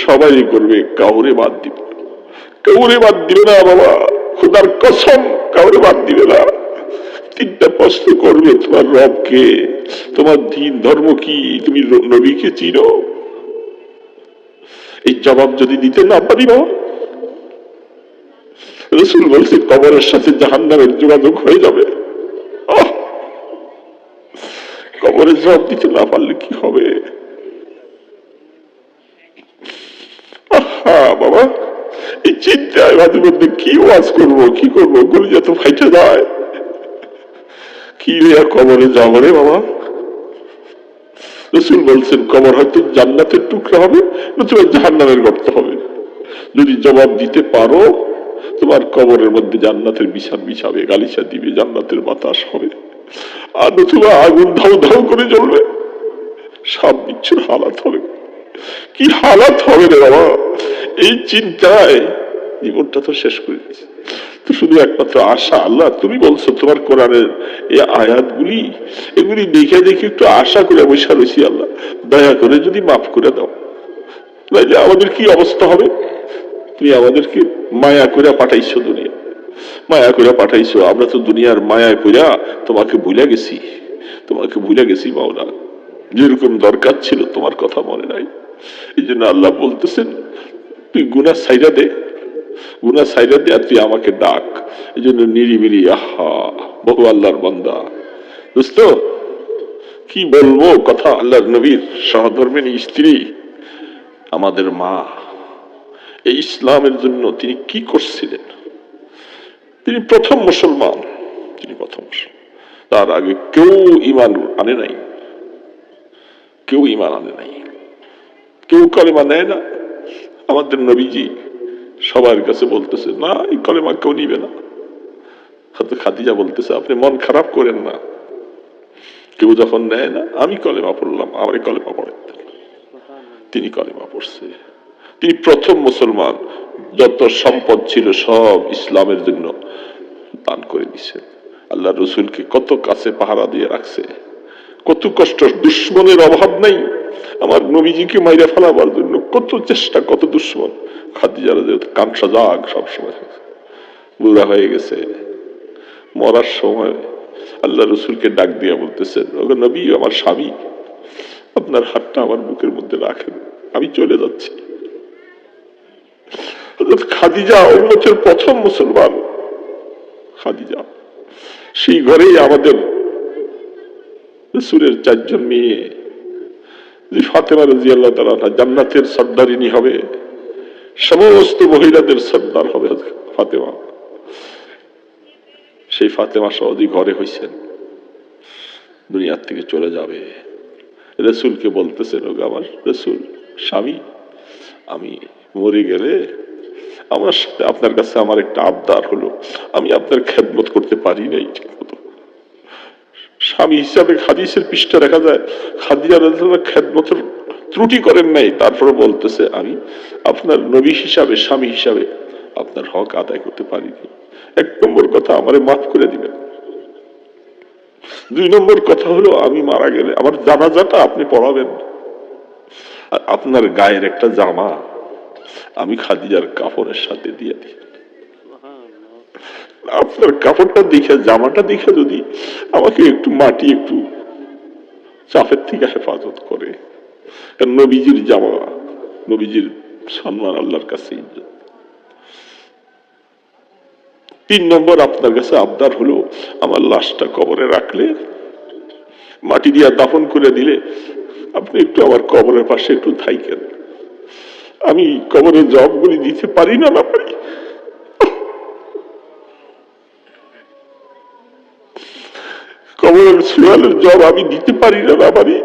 [SPEAKER 1] সবাই করবে, কাউরে বাদ দিবে, কাউরে বাদ দিবে না বাবা, খোদার কসম কাউরে বাদ দিবে না। তিনটা প্রশ্ন করবে, তোমার রবকে, তোমার দিন ধর্ম কি, তুমি নবীকে চিনো? এই জবাব যদি দিতে না পারি বাবা, রাসূল বলছে কবরের সাথে জাহান্নামের যোগাযোগ হয়ে যাবে। কবরের জবাব দিতে না পারলে কি হবে? বাবা, এই চিন্তায় মাঝে মধ্যে কি ওয়াজ করবো, কি করবো, কলিজা তো ফাইটে যায়, কি কবরে যাবো রে বাবা। রাসূল বলছেন কবর হয়তো জান্নাতের টুকরা হবে, নতুবা জাহান্নামের গর্ত হবে। যদি জবাব দিতে পারো, তোমার কবরের মধ্যে জান্নাতের বিছান বিছাবে, গালিচা দিবে, জান্নাতের বাতাস হবে, আর নতুবা আগুন ধাউ ধাউ করে জ্বলবে, সাপ বিচ্ছুর হালাত হবে। কি হালাত হবে রে বাবা, এই চিন্তায় জীবনটা তো শেষ করে দিয়েছে। তো শুধু একমাত্র আশা, আল্লাহ তুমি বলছো তোমার কোরআনের এই আয়াতগুলি, এগুলি দেখে দেখে একটু আশা করে বসে রয়েছি, আল্লাহ দয়া করে যদি মাফ করে দাও, তাইলে আমাদের কি অবস্থা হবে? তুমি আমাদেরকে মায়া করে পাঠাইছো, দুনিয়া মায়া করে পাঠাইছো, আমরা তো দুনিয়ার মায়ায় পড়া তোমাকে ভুলে গেছি, তোমাকে ভুলে গেছি মাওলা, যেরকম দরকার ছিল তোমার কথা মনে নাই। এই জন্য আল্লাহ বলতেছেন তুই গুনাহ ছাইরা দে, গুনাহ ছাইরা দে, আর তুই আমাকে ডাক। এই জন্য নিরিবিলি, আহা বহু আল্লাহর বান্দা। দোস্ত কি বলবো কথা, আল্লাহর নবীর সহধর্মিণী স্ত্রী, আমাদের মা, এই ইসলামের জন্য তিনি কি করছিলেন? তিনি প্রথম মুসলমান, তিনি প্রথম মুসলমান, তার আগে কেউ ঈমান আনে নাই, কেউ ঈমান আনে নাই, কেউ কলেমা নেয় না। আমাদের নবীজি সবার কাছে বলতেছে না, এই কলেমা কেউ নিবে না। খাদিজা বলতেছে আপনি মন খারাপ করেন না, কেউ যখন নেয় না, আমি কলেমা পড়লাম, আমার কলেমা পড়েন। তিনি কলেমা পড়ছে, তিনি প্রথম মুসলমান, যত সম্পদ ছিল সব ইসলামের জন্য দান করে দিছে। আল্লাহ রসুলকে কত কাছে পাহারা দিয়ে রাখছে, কত কষ্ট, দুশ্মনের অভাব নাই। আমার নবীজিকে মাইরা ফেলাবার জন্য কত চেষ্টা, কত দুশ্মন। খাদিজার কাঁকসা জাগ সবসময় বুড়া হয়ে গেছে, মরার সময় আল্লাহ রসুলকে ডাক দিয়া বলতেছেন ওগো নবী, আমার স্বামী, আপনার হাতটা আমার বুকের মধ্যে রাখেন, আমি চলে যাচ্ছি। খাদিজা উম্মতের প্রথম মুসলমান, খাদিজা, সেই ঘরেই আমাদের রাসূলের চারজন মেয়ে, যে ফাতেমা রাদিয়াল্লাহু তাআলা জান্নাতের সর্দারিনী হবে, সমস্ত মহিলাদের সর্দার হবে ফাতেমা। সেই ফাতেমা সহজে ঘরে হইছেন, দুনিয়ার থেকে চলে যাবে। রাসূলকে বলতেছেন ওগো আমার রাসূল, স্বামী, আমি মরে গেলে আমার সাথে আপনার কাছে আমার একটা আবদার হলো, আমি আপনার খেদমত করতে পারি নাই ঠিক মতো, স্বামী হিসাবে হাদিসের পৃষ্ঠা দেখা যায় খাদিজা রাদিয়াল্লাহু খেদমতের ত্রুটি করেন নাই, তারপরে বলতেছে আমি আপনার নবী হিসাবে, স্বামী হিসাবে আপনার হক আদায় করতে পারিনি। এক নম্বর কথা, আমারে মাফ করে দিবেন। দুই নম্বর কথা হলো, আমি মারা গেলে আমার জানাজাটা আপনি পড়াবেন, আর আপনার গায়ের একটা জামা আমি খাদিজার কাপড়ের সাথে দিয়ে দিই। আপনার কাপড়টা দেখে, জামাটা দেখে যদি আমাকে একটু মাটি, একটু চাপের থেকে হেফাজত করে, নবীজির জামা, নবীজির সম্মান আল্লাহর কাছে ইজ্জত। তিন নম্বর, আপনার কাছে আবদার হলো আমার লাশটা কবরে রাখলে, মাটি দিয়া দাফন করে দিলে আপনি একটু আমার কবরের পাশে একটু থাইকেন। আমি কবরের জবাবগুলি দিতে পারি না, না পারি, কবরের সুয়ালের জবাব আমি দিতে পারি না, না পারি।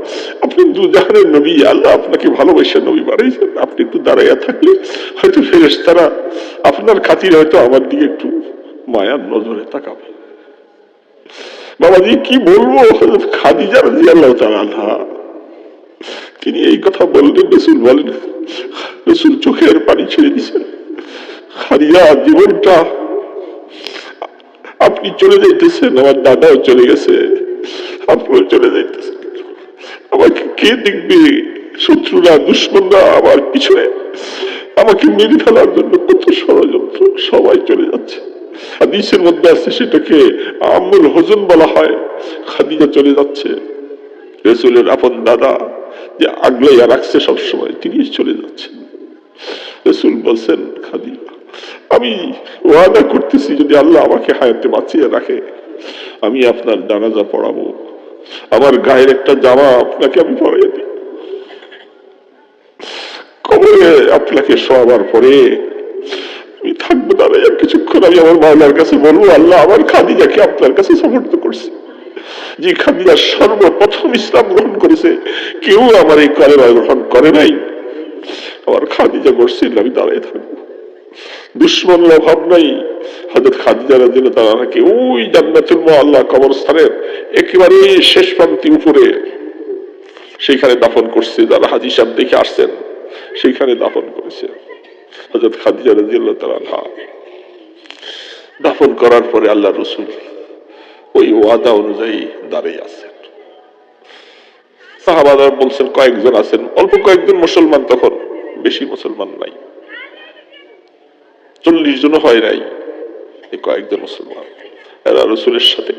[SPEAKER 1] আপনি দুজাহানের নবী, আল্লাহ আপনাকে ভালোবাসা নবী বাড়াইছেন, আপনি একটু দাঁড়াইয়া থাকলে হয়তো ফেরেশতারা আপনার খাতিরে হয়তো আমার দিকে একটু মায়ার নজরে তাকাবে। বাবাজি কি বলবো, হযরত খাদিজা রাদিয়াল্লাহু তাআলা আনহা তিনি এই কথা বললেন, রাসূল বলেন, রাসূল চোখের পানি ছেড়ে দিয়েছেন। খাদিজা, জীবনটা আপনি চলে যাইতেছেন, আমার দাদাও চলে গেছে, আপনিও চলে যাইতেছেন, আমাকে কে দেখবে? শত্রুরা, দুশ্মনরা আমার পিছনে আমাকে মেরে ফেলার জন্য কত ষড়যন্ত্র, সবাই চলে যাচ্ছে। হাদিসের মধ্যে আছে সেটাকে আমুল হজন বলা হয়। খাদিজা চলে যাচ্ছে, রাসূলের আপন দাদা যে আগলাইয়া রাখছে সবসময়, তিনি চলে যাচ্ছেন। রাসূল বলছেন, খাদিজা আমি ওয়াদা করতেছি যদি আল্লাহ আমাকে হায়াতে বাঁচিয়ে রাখে আমি আপনার জানাজা পড়াবো, আমার গায়ের একটা জামা আপনাকে আমি পরাইয়ে দিই, কবরে আপনাকে শোয়াবার পরে আমি থাকবো দাঁড়াইয়া কিছুক্ষণ, আমি আমার মাওলার কাছে বলবো, আল্লাহ আমার খাদিজাকে আপনার কাছে সমর্থ করছে, যে খাদিজা সর্বপ্রথম ইসলাম গ্রহণ করেছে, কেউ আমার এই কালেমা গ্রহণ করে নাই, আমার খাদিজা করছিল, আমি দাঁড়িয়ে থাকবো। দুশ্মন অভাব নাই। হযরত খাদিজা রাদিয়াল্লাহু তাআলা আনহাকে ওই জান্নাতুল মুআল্লা কবরস্থানের একেবারে শেষ প্রান্তে উপরে সেইখানে দাফন করছে, যারা হাজী সাহেব দেখে আসছেন সেইখানে দাফন করেছে। হযরত খাদিজা রাদিয়াল্লাহু তাআলা আনহা দাফন করার পরে আল্লাহ রাসূল ওই ওয়াদা অনুযায়ী দাঁড়িয়ে আছেন। সাহাবারা বলছেন কয়েকজন আছেন, অল্প কয়েকজন মুসলমান, তখন বেশি মুসলমান নাই, 40 জন হয় নাই, এই কয়েকজন মুসলমান এরা রাসূলের সাথে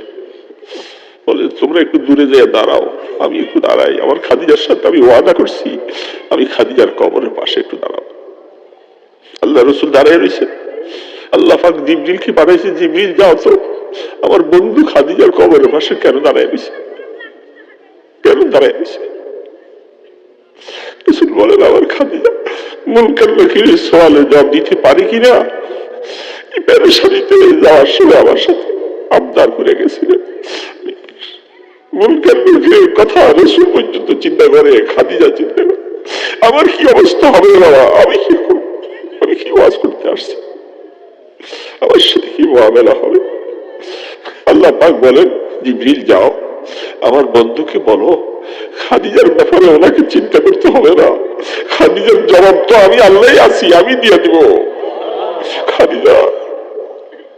[SPEAKER 1] বলে, তোমরা একটু দূরে যেয়ে দাঁড়াও, আমি একটু দাঁড়াই, আমার খাদিজার সাথে আমি ওয়াদা করছি, আমি খাদিজার কবরের পাশে একটু দাঁড়াবো। আল্লাহ রাসূল দাঁড়িয়ে রয়েছেন। আল্লাহ পাক জিবরিলকে পাঠাইছে, জিবরিল যাও তো আমার বন্ধু খাদিজার কবরের পাশে কেন দাঁড়ায় রয়েছে, কেন দাঁড়ায় রয়েছে? রাসূল বলেন, আমার খাদিজা মুনকার নাকির সওয়ালের জবাব দিতে পারি কিনা এই পেরেশানিতে যাওয়ার সময় আমার সাথে আবদার করে গেছিলেন। মুনকার নাকিরের কথা রাসূল পর্যন্ত চিন্তা করে, খাদিজা চিন্তা করে আমার কি অবস্থা হবে বাবা, আমি কি করব, আমি কি ওয়াজ করতে আসছি, আমার সাথে কি মুআমালা হবে? আল্লাহ পাক বলেন, জিবরিল যাও আমার বন্ধুকে বলো খাদিজার ব্যাপারে ওনাকে চিন্তা করতে হবে না, খাদিজার জবাব তো আমি আল্লাহই আছি, আমি দিয়ে দিব। খাদিজা,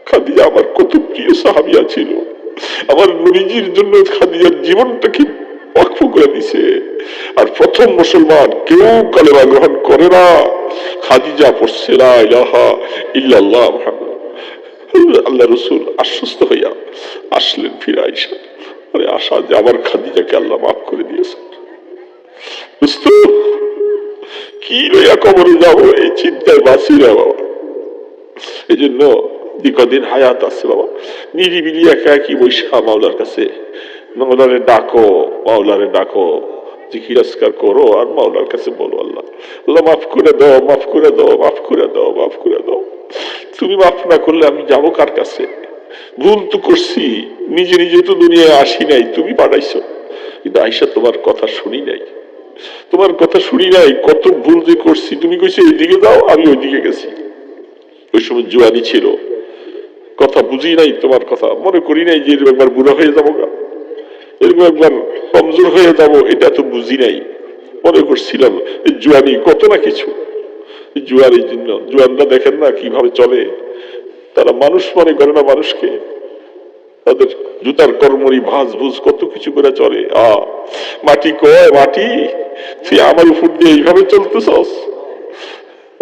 [SPEAKER 1] খাদিজা আমার কত প্রিয় সাহাবিয়া ছিল, আমার নবীজির জন্য খাদিজার জীবনটাকে ওয়াকফ করে দিছে, আর প্রথম মুসলমান কেউ কালেমা গ্রহণ করে না, খাদিজা পড়ছে লা ইলাহা ইল্লাল্লাহ মুহাম্মদ। আল্লাহ রাসূল আশ্বস্ত হইয়া আসলেন ফিরে আইসা, মানে আশা যে আমার খাদিজাকে আল্লাহ মাফ করে দিয়েছেন। বুঝতো কি লইয়া কবরে যাবো এই চিন্তায় বাঁচি না বাবা। এই জন্য দীর্ঘদিন হায়াত আছে বাবা, নিরিবিলি একা একই বৈশা মাওলার কাছে, মাওলারে ডাকো, মাওলারে ডাকো, জিকির আজকার করো, আর মাওলার কাছে বলো, আল্লাহ আল্লাহ মাফ করে দাও, মাফ করে দাও, মাফ করে দাও, মাফ করে দাও। তুমি মাফ না করলে আমি যাবো কার কাছে? ভুল তো করছি, নিজে নিজে তো দুনিয়ায় আসি নাই, তুমি পাঠাইছো, কিন্তু আইসা তোমার কথা শুনি নাই, তোমার কথা শুনি নাই, কত ভুল যে করছি। তুমি কইছো এইদিকে যাও, আমি ওইদিকে গেছি, ওই সময় জোয়ানি ছিল, কথা বুঝি নাই, তোমার কথা মনে করি নাই যে একবার বুড়া হয়ে যাবো গা, এরকম একবার কমজোর হয়ে যাব এটা তো বুঝি নাই, মনে করছিলাম এই জুয়ানি কত না কিছু। জুয়ার জন্য জুয়ানরা দেখেন না কিভাবে চলে, তারা মানুষ মনে করে না মানুষকে, তাদের জুতার কর্মরি ভাঁজ ভুজ কত কিছু করে চলে। মাটি কয় মাটি, তুই আমার উপর দিয়ে এইভাবে চলতেছস,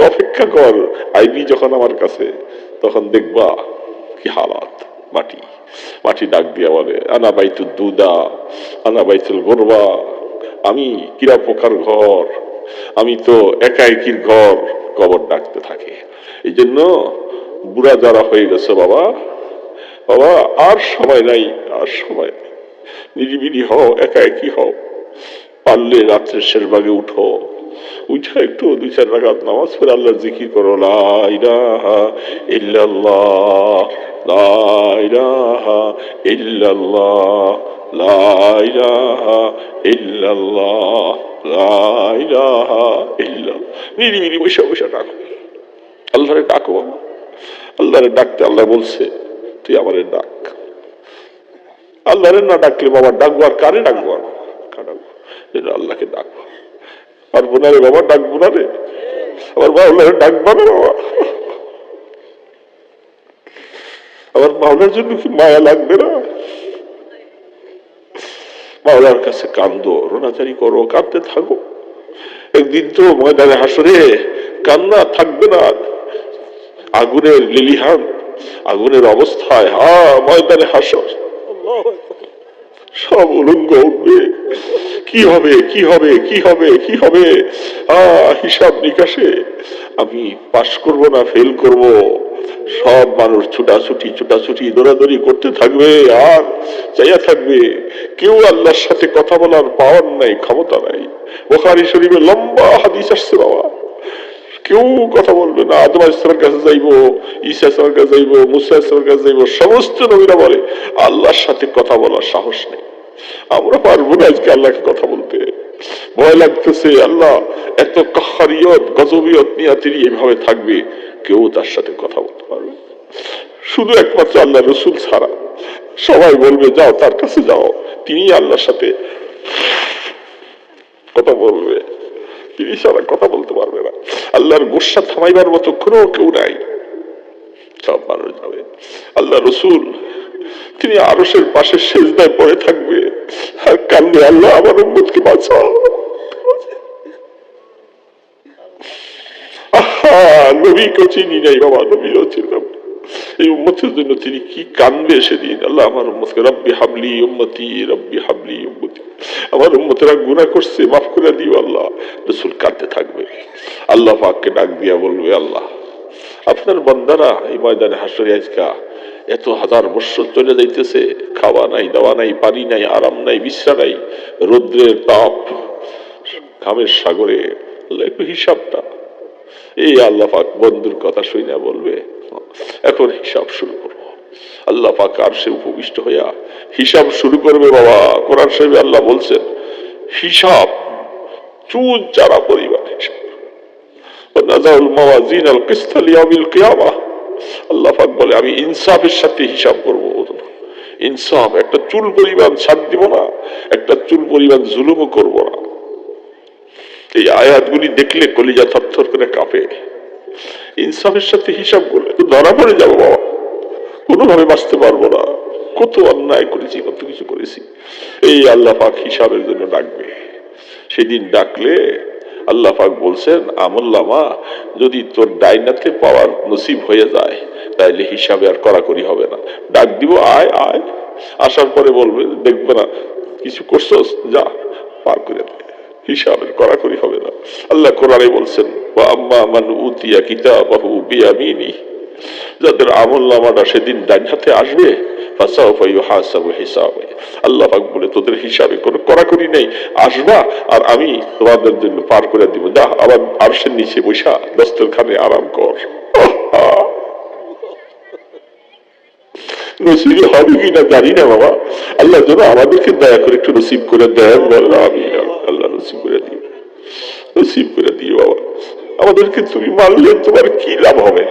[SPEAKER 1] অপেক্ষা কর, আইবি যখন আমার কাছে তখন দেখবা কি হালাত। মাটি মাটি ডাক দিয়া বলে আনা বাইতুল দুদা আনা বাইতুল গরবা, আমি কিরা পোকার ঘর, আমি তো একা একির ঘর। কবর ডাকতে থাকে। এই জন্য বুড়া যারা হয়ে গেছে বাবা, বাবা আর সময় নাই, আর সময় নাই, নিরিবিলি হও, একা একই হও, পারলে রাত্রের শেষ ভাগে উঠো, উঠা একটু 2-4 রাকাত নামাজ পড়ে আল্লাহর জিকির করো, লা ইলাহা ইল্লাল্লাহ, লা ইলাহা ইল্লাল্লাহ, লা ইলাহা ইল্লাল্লাহ, লা ইলাহা ইল্লাল্লাহ। নিরিবিলি বসে বসে ডাকো, আল্লাহরে ডাকো বাবা। আল্লাহরে ডাকতে আল্লাহ বলছে তুই আমারে ডাক। আল্লাহরে না ডাকলে বাবা ডাকবো আর কারে ডাকবো, আর আল্লাহকে ডাকবো। পারবো না রে বাবা, ডাকবো না রে, আমার মাওলারে ডাকবো না বাবা, আমার মাওলার জন্য কি মায়া লাগবে না? মাওলার কাছে কান্দো, রোনাচারি করো, কাঁদতে থাকো। একদিন তো ময়দানে হাসরে কান্না থাকবে না, আগুনের লিলিহান, আগুনের অবস্থায় ময়দানে হাসর সব উলঙ্গ উঠবে। কি হবে, কি হবে, কি হবে, কি হবে? হিসাব নিকাশে আমি পাস করব না ফেল করব, সব মানুষ ছুটাছুটি দৌড়াদৌড়ি করতে থাকবে আর চাইয়া থাকবে। কেউ আল্লাহর সাথে কথা বলার পাওয়ার নাই, ক্ষমতা নাই। বুখারী শরীফে লম্বা হাদিস আসছে বাবা, কেউ কথা বলবে না। আদম আলাইহিসসালামের কাছে যাইবো, ঈসা আলাইহিসসালামের কাছে যাইবো, মুসা আলাইহিসসালামের কাছে যাইবো, সমস্ত নবীরা বলে আল্লাহর সাথে কথা বলার সাহস নেই। আমরা পারবো না আজকে আল্লাহকে কথা বলতে, ভয় লাগতেছে। আল্লাহ এত কাহারিয়ত গজবিয়ত নিয়ে তিনি এইভাবে থাকবে, কেউ তার সাথে কথা বলতে পারবে শুধু একমাত্র আল্লাহ রসুল ছাড়া। সবাই বলবে যাও তার কাছে যাও, তিনি আল্লাহর সাথে কথা বলবে, তিনি ছাড়া কথা বলতে পারবে না। আল্লাহর গোসা থামাইবার মতো কোনো কেউ নাই, সব মানুষ যাবে। আল্লাহ রসুল তিনি আরশের পাশে সেজদায় পড়ে থাকবে আর কান্দে, আল্লাহ আমার উম্মতকে বাঁচাও। নবীকে চিনি নাই বাবা, নবীও ছিলাম, এই উম্মতের জন্য তিনি কি কান্দবে সেদিন। আল্লাহ আমার উম্মতকে রব্বি হাবলি উম্মতি, রব্বি হাবলি উম্মতি, আমার উম্মতেরা গুনাহ করছে মাফ করে দিও আল্লাহ। রাসূল কাঁদতে থাকবে, আল্লাহ পাককে ডাক দিয়া বলবে আল্লাহ আপনার বান্দারা এই ময়দানে হাসরে আজকা এত হাজার বছর চলে যাইতেছে, খাওয়া নাই, দাওয়া নাই, পানি নাই, আরাম নাই, বিশ্রাম নাই, রৌদ্রের তাপ, ঘামের সাগরে, একটু হিসাবটা। এই আল্লাহ পাক বন্ধুর কথা শুনে বলবে এখন হিসাব শুরু করবো। আল্লাহ পাক আরশে উপবিষ্ট হইয়া হিসাব শুরু করবে বাবা। কোরআন শরীফে আল্লাহ বলছেন হিসাব চুল চারা পরিমাণ হিসাব। আল্লাহ পাক বলে আমি ইনসাফের সাথে হিসাব করবো। ইনসাফ, একটা চুল পরিমাণ ছাড় দিব না, একটা চুল পরিমাণ জুলুমও করবো না। এই আয়াতগুলি দেখলে কলিজা থরথর করে কাঁপে। ইনসাফের সাথে হিসাব করলে তো ধরা পড়ে যাবো বাবা, কোনোভাবে বাঁচতে পারবো না। কত অন্যায় করেছি, কত কিছু করেছি। এই আল্লাহ পাক হিসাবের জন্য ডাকবে। সেদিন ডাকলে আল্লাহ পাক বলছেন আমলনামা যদি তোর ডাইনাতে পাওয়ার নসিব হয়ে যায় তাইলে হিসাবে আর কড়াকড়ি হবে না। ডাক দিব আয় আয়, আসার পরে বলবে দেখবে না কিছু করছস, যা পার করে দে, হিসাবের কড়াকড়ি হবে না। আল্লাহ কোরআনে বলছেন ওয়া আম্মা মান উতিয়া কিতাবাহু বিয়ামিনি, যাদের আমলনামাটা সেদিন ডান হাতে আসবে ফাসাউফা ইউহাসাবু হিসাবে, আল্লাহ পাক বলে তোদের হিসাবে কোনো কড়াকড়ি নেই, আসবা আর আমি তোমাদের জন্য পার করে দিব, যা আবার আরশের নিচে বসা দস্তরখানে আরাম কর। নসিব হবে কিনা জানি না বাবা, আল্লাহ যেন আমাদেরকে দয়া করে একটু নসিব করে দেন, বলেন আমিন। আল্লাহ নসিব করে দিও, নসিব করে দিও বাবা। আমাদেরকে তুমি মানলে তোমার কি লাভ হবে,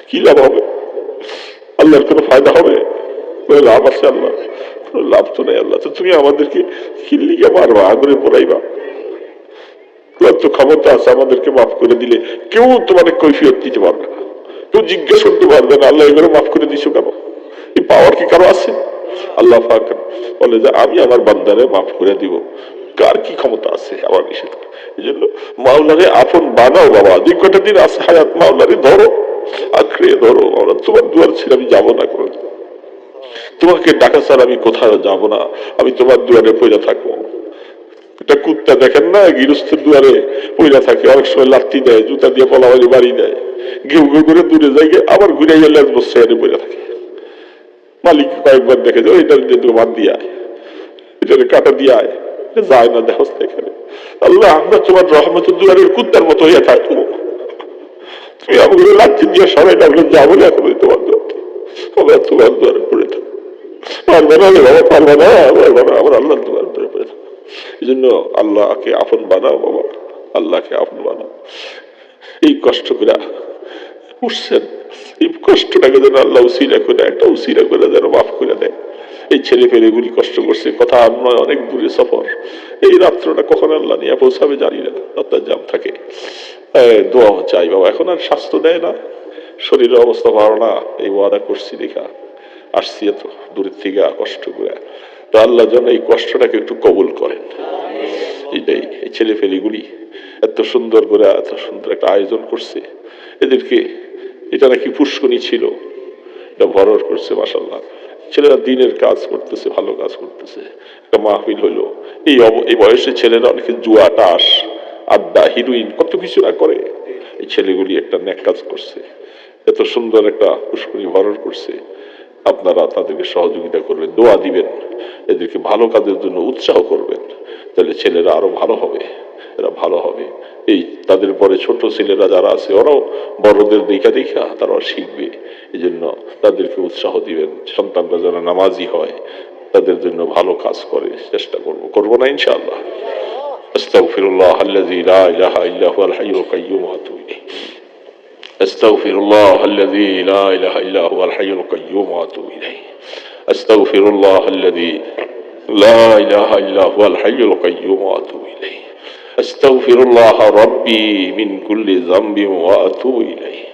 [SPEAKER 1] কি লাভ হবে? আল্লাহর কোনো ফায়দা হবে? লাভ আছে আল্লাহ, কোনো লাভ তো নেই আল্লাহ। তো তুমি আমাদেরকে খিল্লিকে মারবা, আগুনে পোড়াইবা? তোমার তো ক্ষমতা আছে আমাদেরকে মাফ করে দিলে, কেউ তোমার কৈফিয়ত দিতে পারবে না, কেউ জিজ্ঞেস করতে পারবে না আল্লাহ এগুলো মাফ করে দিছো কেন। এই পাওয়ার কি কারো আছে? আল্লাহ পাক বলে যে আমি আমার বান্দারে মাফ করে দিব, কার কি ক্ষমতা আছে আমার নিষেধ? এই জন্য মাওলারে আপন বানাও বাবা, যে কটা দিন আছে হায়াত মাওলারে ধরো, আঁকড়ে ধরো। আমরা তোমার দুয়ার ছেড়ে আমি যাবো না, কোনো তোমাকে ডাকা ছাড়া আমি কোথাও যাব না, আমি তোমার দুয়ারে পড়ে থাকবো। একটা কুত্তা দেখেন না গৃহস্থের দুয়ারে পড়ে থাকে, অনেক সময় লাত্তি দেয়, জুতা দিয়ে পলাবাড়ি বাড়ি দেয়, ঘেউ ঘেউ করে দূরে যায়, আবার ঘুরে গেলে বসে পড়ে থাকে। মালিক কয়েকবার দেখে যে ওইটা দিয়ে বাদ দিয়ে আয়, এটা কাটা দিয়ে আয়, যায় না দেখো এখানে। আল্লাহ আমরা তোমার রহমতের দুয়ারের কুত্তার মতো হয়ে থাকবো, তুমি আমাকে লাচ্ছি দিয়ে সবাই আমরা যাবো না এখন তোমার দুয়ারে, আমরা তোমার দুয়ারে পড়ে থাকবো। পারবে না রে বাবা, পারবে না, পারবে না, আমরা আল্লাহর দুয়ারে পড়ে থাকবো। এই জন্য আল্লাহকে আপন বানাও বাবা, আল্লাহকে আপন বানাও। এই কষ্ট করে উঠছেন, এই কষ্টটাকে যেন আল্লাহ উসিলা করে, একটা উসিলা করে যেন মাফ করে দেয়। এই ছেলে পেলেগুলি কষ্ট করছে, কথা আর নয়, অনেক দূরে সফর, এই রাত্রটা কখন আল্লাহ নিয়ে পৌঁছাবে জানি না, রাস্তার জাম থাকে। দোয়া চাই বাবা, এখন আর স্বাস্থ্য দেয় না, শরীরের অবস্থা ভালো না, এই ওয়াদা করছি দেখা আসছি এত দূরের থেকে কষ্ট করে, তো আল্লাহ যেন এই কষ্টটাকে একটু কবুল করেন। এইটাই, এই ছেলে পেলেগুলি এত সুন্দর করে এত সুন্দর একটা আয়োজন করছে, এদেরকে এটা নাকি পুষ্কনি ছিল, এটা ভরর করছে মাশাআল্লাহ। ছেলেরা দিনের কাজ করতেছে, ভালো কাজ করতেছে, একটা মাহফিল হইলো। এই বয়সে ছেলেরা অনেকে জুয়া, টাস, আড্ডা, হিরোইন, কত কিছু না করে, এই ছেলেগুলি একটা নেক কাজ করছে, এত সুন্দর একটা পুষ্কনি ভরর করছে। আপনারা তাদেরকে সহযোগিতা করবেন, দোয়া দিবেন, এদেরকে ভালো কাজের জন্য উৎসাহ করবেন, তাহলে ছেলেরা আরো ভালো হবে, এরা ভালো হবে। এই তাদের পরে ছোট ছেলেরা যারা আছে ওরাও বড়দের দেখা দেখা তারাও শিখবে, এই জন্য তাদেরকে উৎসাহ দিবেন। সন্তানরা যেন নামাজি হয়, তাদের জন্য ভালো কাজ করে, চেষ্টা করবো না ইনশাআল্লাহ। আস্তাগফিরুল্লাহ আল্লাযী লা ইলাহা ইল্লা হুয়াল হাইয়ুল কাইয়্যুম ওয়া আতুবু ইলাইহি। আস্তাগফিরুল্লাহ আল্লাযী লা ইলাহা ইল্লা হুয়াল হাইয়ুল কাইয়্যুম ওয়া আতুবু ইলাইহি। আস্তাগফিরুল্লাহ আল্লাযী لا إله إلا هو الحي القيوم وأتوب إليه. أستغفر الله ربي من كل ذنب وأتوب إليه.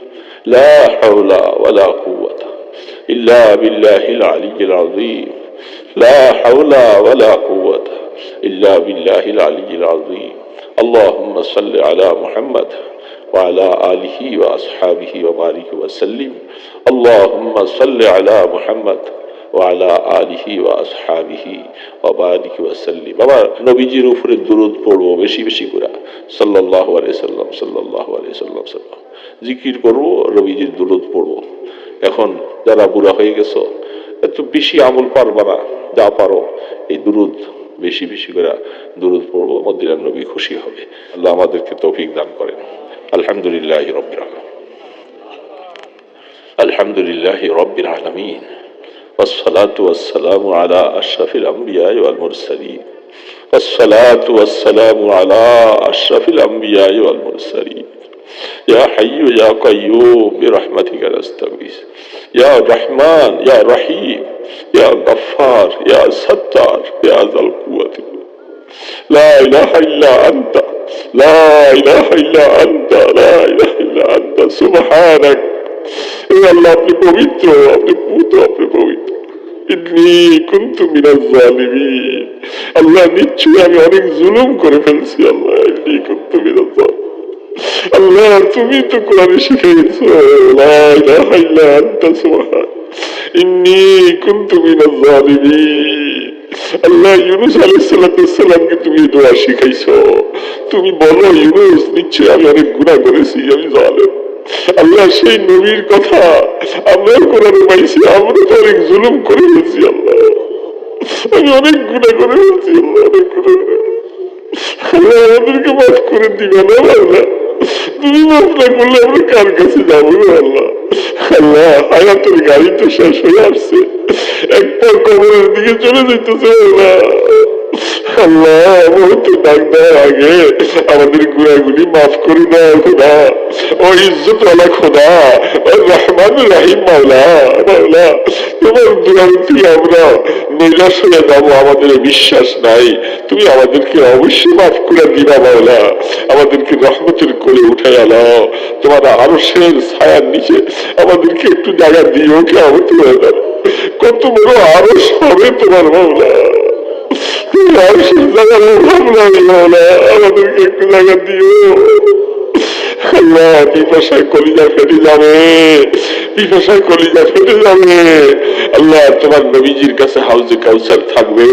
[SPEAKER 1] لا حول ولا قوة إلا بالله العلي العظيم. لا حول ولا قوة إلا بالله العلي العظيم. اللهم صل على محمد وعلى آله وأصحابه وبارك وسلم. اللهم صل على محمد وعلى آله وأصحابه وبارك وسلم. বাবা নবীজির উপরে দুরূদ পড়বো বেশি বেশি করে, সাল্লাল্লাহু আলাইহি সাল্লাম, সাল্লাল্লাহু আলাইহি সাল্লাম, সাল্লাম জিকির করবো, নবীজির দুরূদ পড়বো। এখন যারা বুড়া হয়ে গেছো এত বেশি আমল পারবা না, যা পারো এই দুরূদ বেশি বেশি করে দুরূদ পড়বো, মদিনার নবী খুশি হবে। আল্লাহ আমাদেরকে তৌফিক দান করেন। আলহামদুলিল্লাহি রাব্বিল আলামিন, আলহামদুলিল্লাহি রাব্বিল আলামিন, والصلاة والسلام على أشرف الأنبياء والمرسلين، والصلاة والسلام على أشرف الأنبياء والمرسلين. يا حي يا قيوم برحمتك نستغيث، يا رحمن يا رحيم يا غفار يا ستار يا ذا القوة. لا إله إلا أنت، لا إله إلا أنت، لا إله إلا أنت سبحانك. আল্লাহ আপনি পবিত্র, আপনি পূত, আপনি পবিত্র। ইন্নী কুনতু মিনাজ জালিমিন। আল্লাহ নিশ্চয়ই আমি অনেক জুলুম করে ফেলছি আল্লাহ, ইন্নী কুনতু মিনাজ জালিমিন। আল্লাহ তুমি তো কোরআনে শিখিয়েছো লা ইলাহা ইল্লা আনতা সুবহানাক ইন্নী কুনতু মিনাজ জালিমিন। আল্লাহ ইউনূস আলাইহিস সালামকে তুমি দোয়া শিখাইছো, তুমি বলো ইউনূস নিশ্চয়ই আমি অনেক গুনাহ করেছি, আমি জালেম। আল্লাহ সেই নবীর কথা আমরা কোরআনে পাইছি, আমরা তো অনেক জুলুম করে ফেলছি আল্লাহ, আমি অনেক গুনাহ করে ফেলছি আল্লাহ, অনেক গুনাহ করে। আল্লাহ আমাদেরকে মাফ করে দিবে না আল্লাহ, তুমি মাফ না করলে আমরা কার কাছে যাবো আল্লাহ। আল্লাহ হায়াতের গাড়ি তো শেষ হয়ে আসছে, এক পর কবরের দিকে চলে যেতেছে আল্লাহ। আল্লাহ মৌতে ডাক দেওয়ার আগে আমাদের গুণাগুলি মাফ করে দাও খোদা। ও ইজ্জতওয়ালা খোদা, ও রহমান রাহিম মাওলা, মাওলা তোমার দুরান্তি আমরা নিরাশ হয়ে যাবো, আমাদের বিশ্বাস নাই, তুমি আমাদেরকে অবশ্যই মাফ করে দিবা মাওলা। আমাদেরকে রহমতের কোলে উঠাই আনাও, তোমার আরশের ছায়ার নিচে আমাদেরকে একটু জায়গা দিও, কে আমাকে হয়ে যাবে। কত বড় আরশ হবে তোমার মাওলা, আমাদেরকে একটু জায়গা দিও আল্লাহ। পিপাসায় কলিজা ফেটে যাবে, পিপাসায় কলিজা ফেটে যাবে আল্লাহ। তোমার নবীজির কাছে হাউজে কাউসার থাকবে,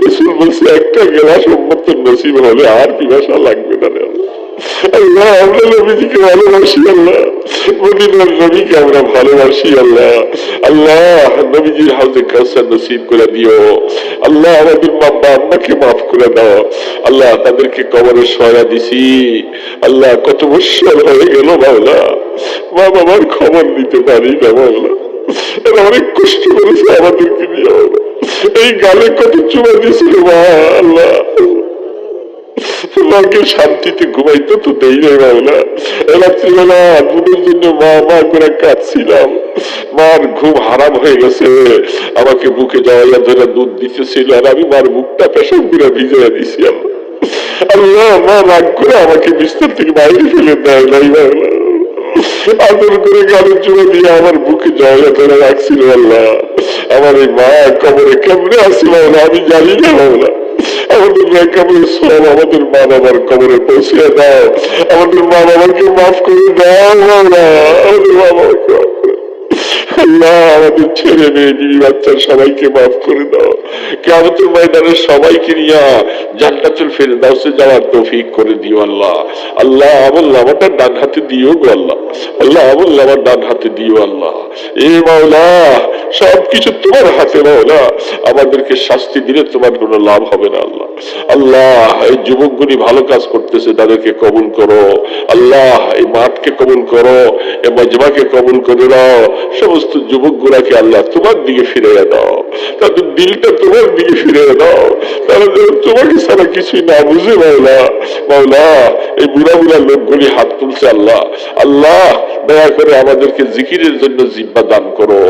[SPEAKER 1] রাসূল বলছে একটা গ্লাস উম্মতের নসিব হলে আর পিপাসা লাগবে না। আল্লাহ আমরা নবীজিকে ভালোবাসি আল্লাহ, মদিনার নবীকে আমরা ভালোবাসি আল্লাহ। আল্লাহ নবীজির হাউজে কাউসার নসিব করে দিও আল্লাহ। আমাদের মা বাবাকে মাফ করে দাও আল্লাহ। তাদেরকে কবরে সয়া দিছি আল্লাহ, কত বৎসর হয়ে গেল মাওলা, মা বাবার খবর নিতে পারি না মাওলা। এরা অনেক কষ্ট করেছে আমাদেরকে নিয়ে, এই গালে কত চুমা দিয়েছিল মা আল্লাহ। মাকে শান্তিতে ঘুমাইতে তো দেই নাই মাওলা। রাত্রিবেলা দুধের জন্য মা মা করে কাঁদছিলাম, মার ঘুম হারাম হয়ে গেছে, আমাকে বুকে জড়াইয়া ধরে দুধ দিতেছিল, আর আমি মার বুকটা পেশাব করে ভিজিয়ে দিছি আল্লাহ। মা রাগ করে আমাকে বিস্তার থেকে বাইরে ফেলে দেয় নাই মাওলা, আদর করে গালের চুড়ে দিয়ে আমার বুকে জড়াইয়া ধরে রাখছিল আল্লাহ। আমার এই মা কবরে কেমনে আসছিল আমি জানি না মাওলা। আমাদের কবরে সব আমাদের মা বাবার কবরে পৌঁছে দাও, আমাদের মা বাবাকে মাফ করে দাও মাওলা, আমাদের মা বাবাকে আল্লাহ। আমাদের ছেলে মেয়ে বিবি বাচ্চার সবাইকে মাফ করে দাও, কিয়ামতের ময়দানে সবাইকে নিয়ে জান্নাতুল ফেরদাউসে যাওয়ার তৌফিক করে দিও আল্লাহ। আল্লাহ আমল নামাটা ডান হাতে দিও গো আল্লাহ, আল্লাহ আমল নামা ডান হাতে দিও আল্লাহ। এ মাওলা সবকিছু তোমার হাতে মাওলা, আমাদেরকে শাস্তি দিলে তোমার কোনো লাভ হবে না আল্লাহ। আল্লাহ এই যুবকগুলি ভালো কাজ করতেছে, তাদেরকে কবুল করো আল্লাহ। এই মাঠকে কবুল করো, এই মজমাকে কবুল করে দাও। সমস্ত যুবক গুলাকে আল্লাহ তোমার দিকে ফিরিয়ে দাও, তাদের দিলটা তোমার দিকে ফিরিয়ে দাও, তারা যেন তোমাকে ছাড়া কিছুই না বুঝে মাওলা। মাওলা এই বুড়া বুড়া লোকগুলি হাত তুলছে আল্লাহ, আল্লাহ দয়া করে আমাদেরকে জিকিরের জন্য জিব্বা দান করো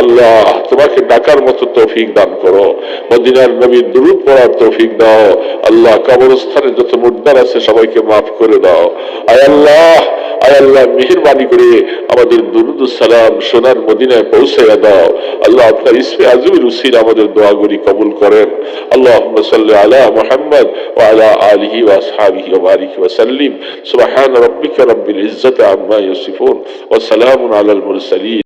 [SPEAKER 1] আল্লাহ। তোমাকে ডাকার মতো তৌফিক দান করো, মদিনার নবীর দুরূদ পড়ার তৌফিক দাও আল্লাহ। কবরস্থানে যত মুর্দার আছে সবাইকে মাফ করে দাও আয় আল্লাহ। আয় আল্লাহ মেহেরবানি করে আমাদের দুরূদ ও সালাম সোনার মদিনায় পৌঁছাইয়া দাও আল্লাহ। আপনার ইসমে আজমের উসিলা আমাদের দোয়াগুলি কবুল করেন। আল্লাহুম্মা সাল্লি আলা মুহাম্মদ ওয়া আলা আলিহি ওয়া আসহাবিহি ওয়া বারিক ওয়া সাল্লিম। সুবহান রাব্বিকা রাব্বিল ইজ্জাতি আম্মা ইয়াসিফুন ওয়া সালামুন আলাল মুরসালিন।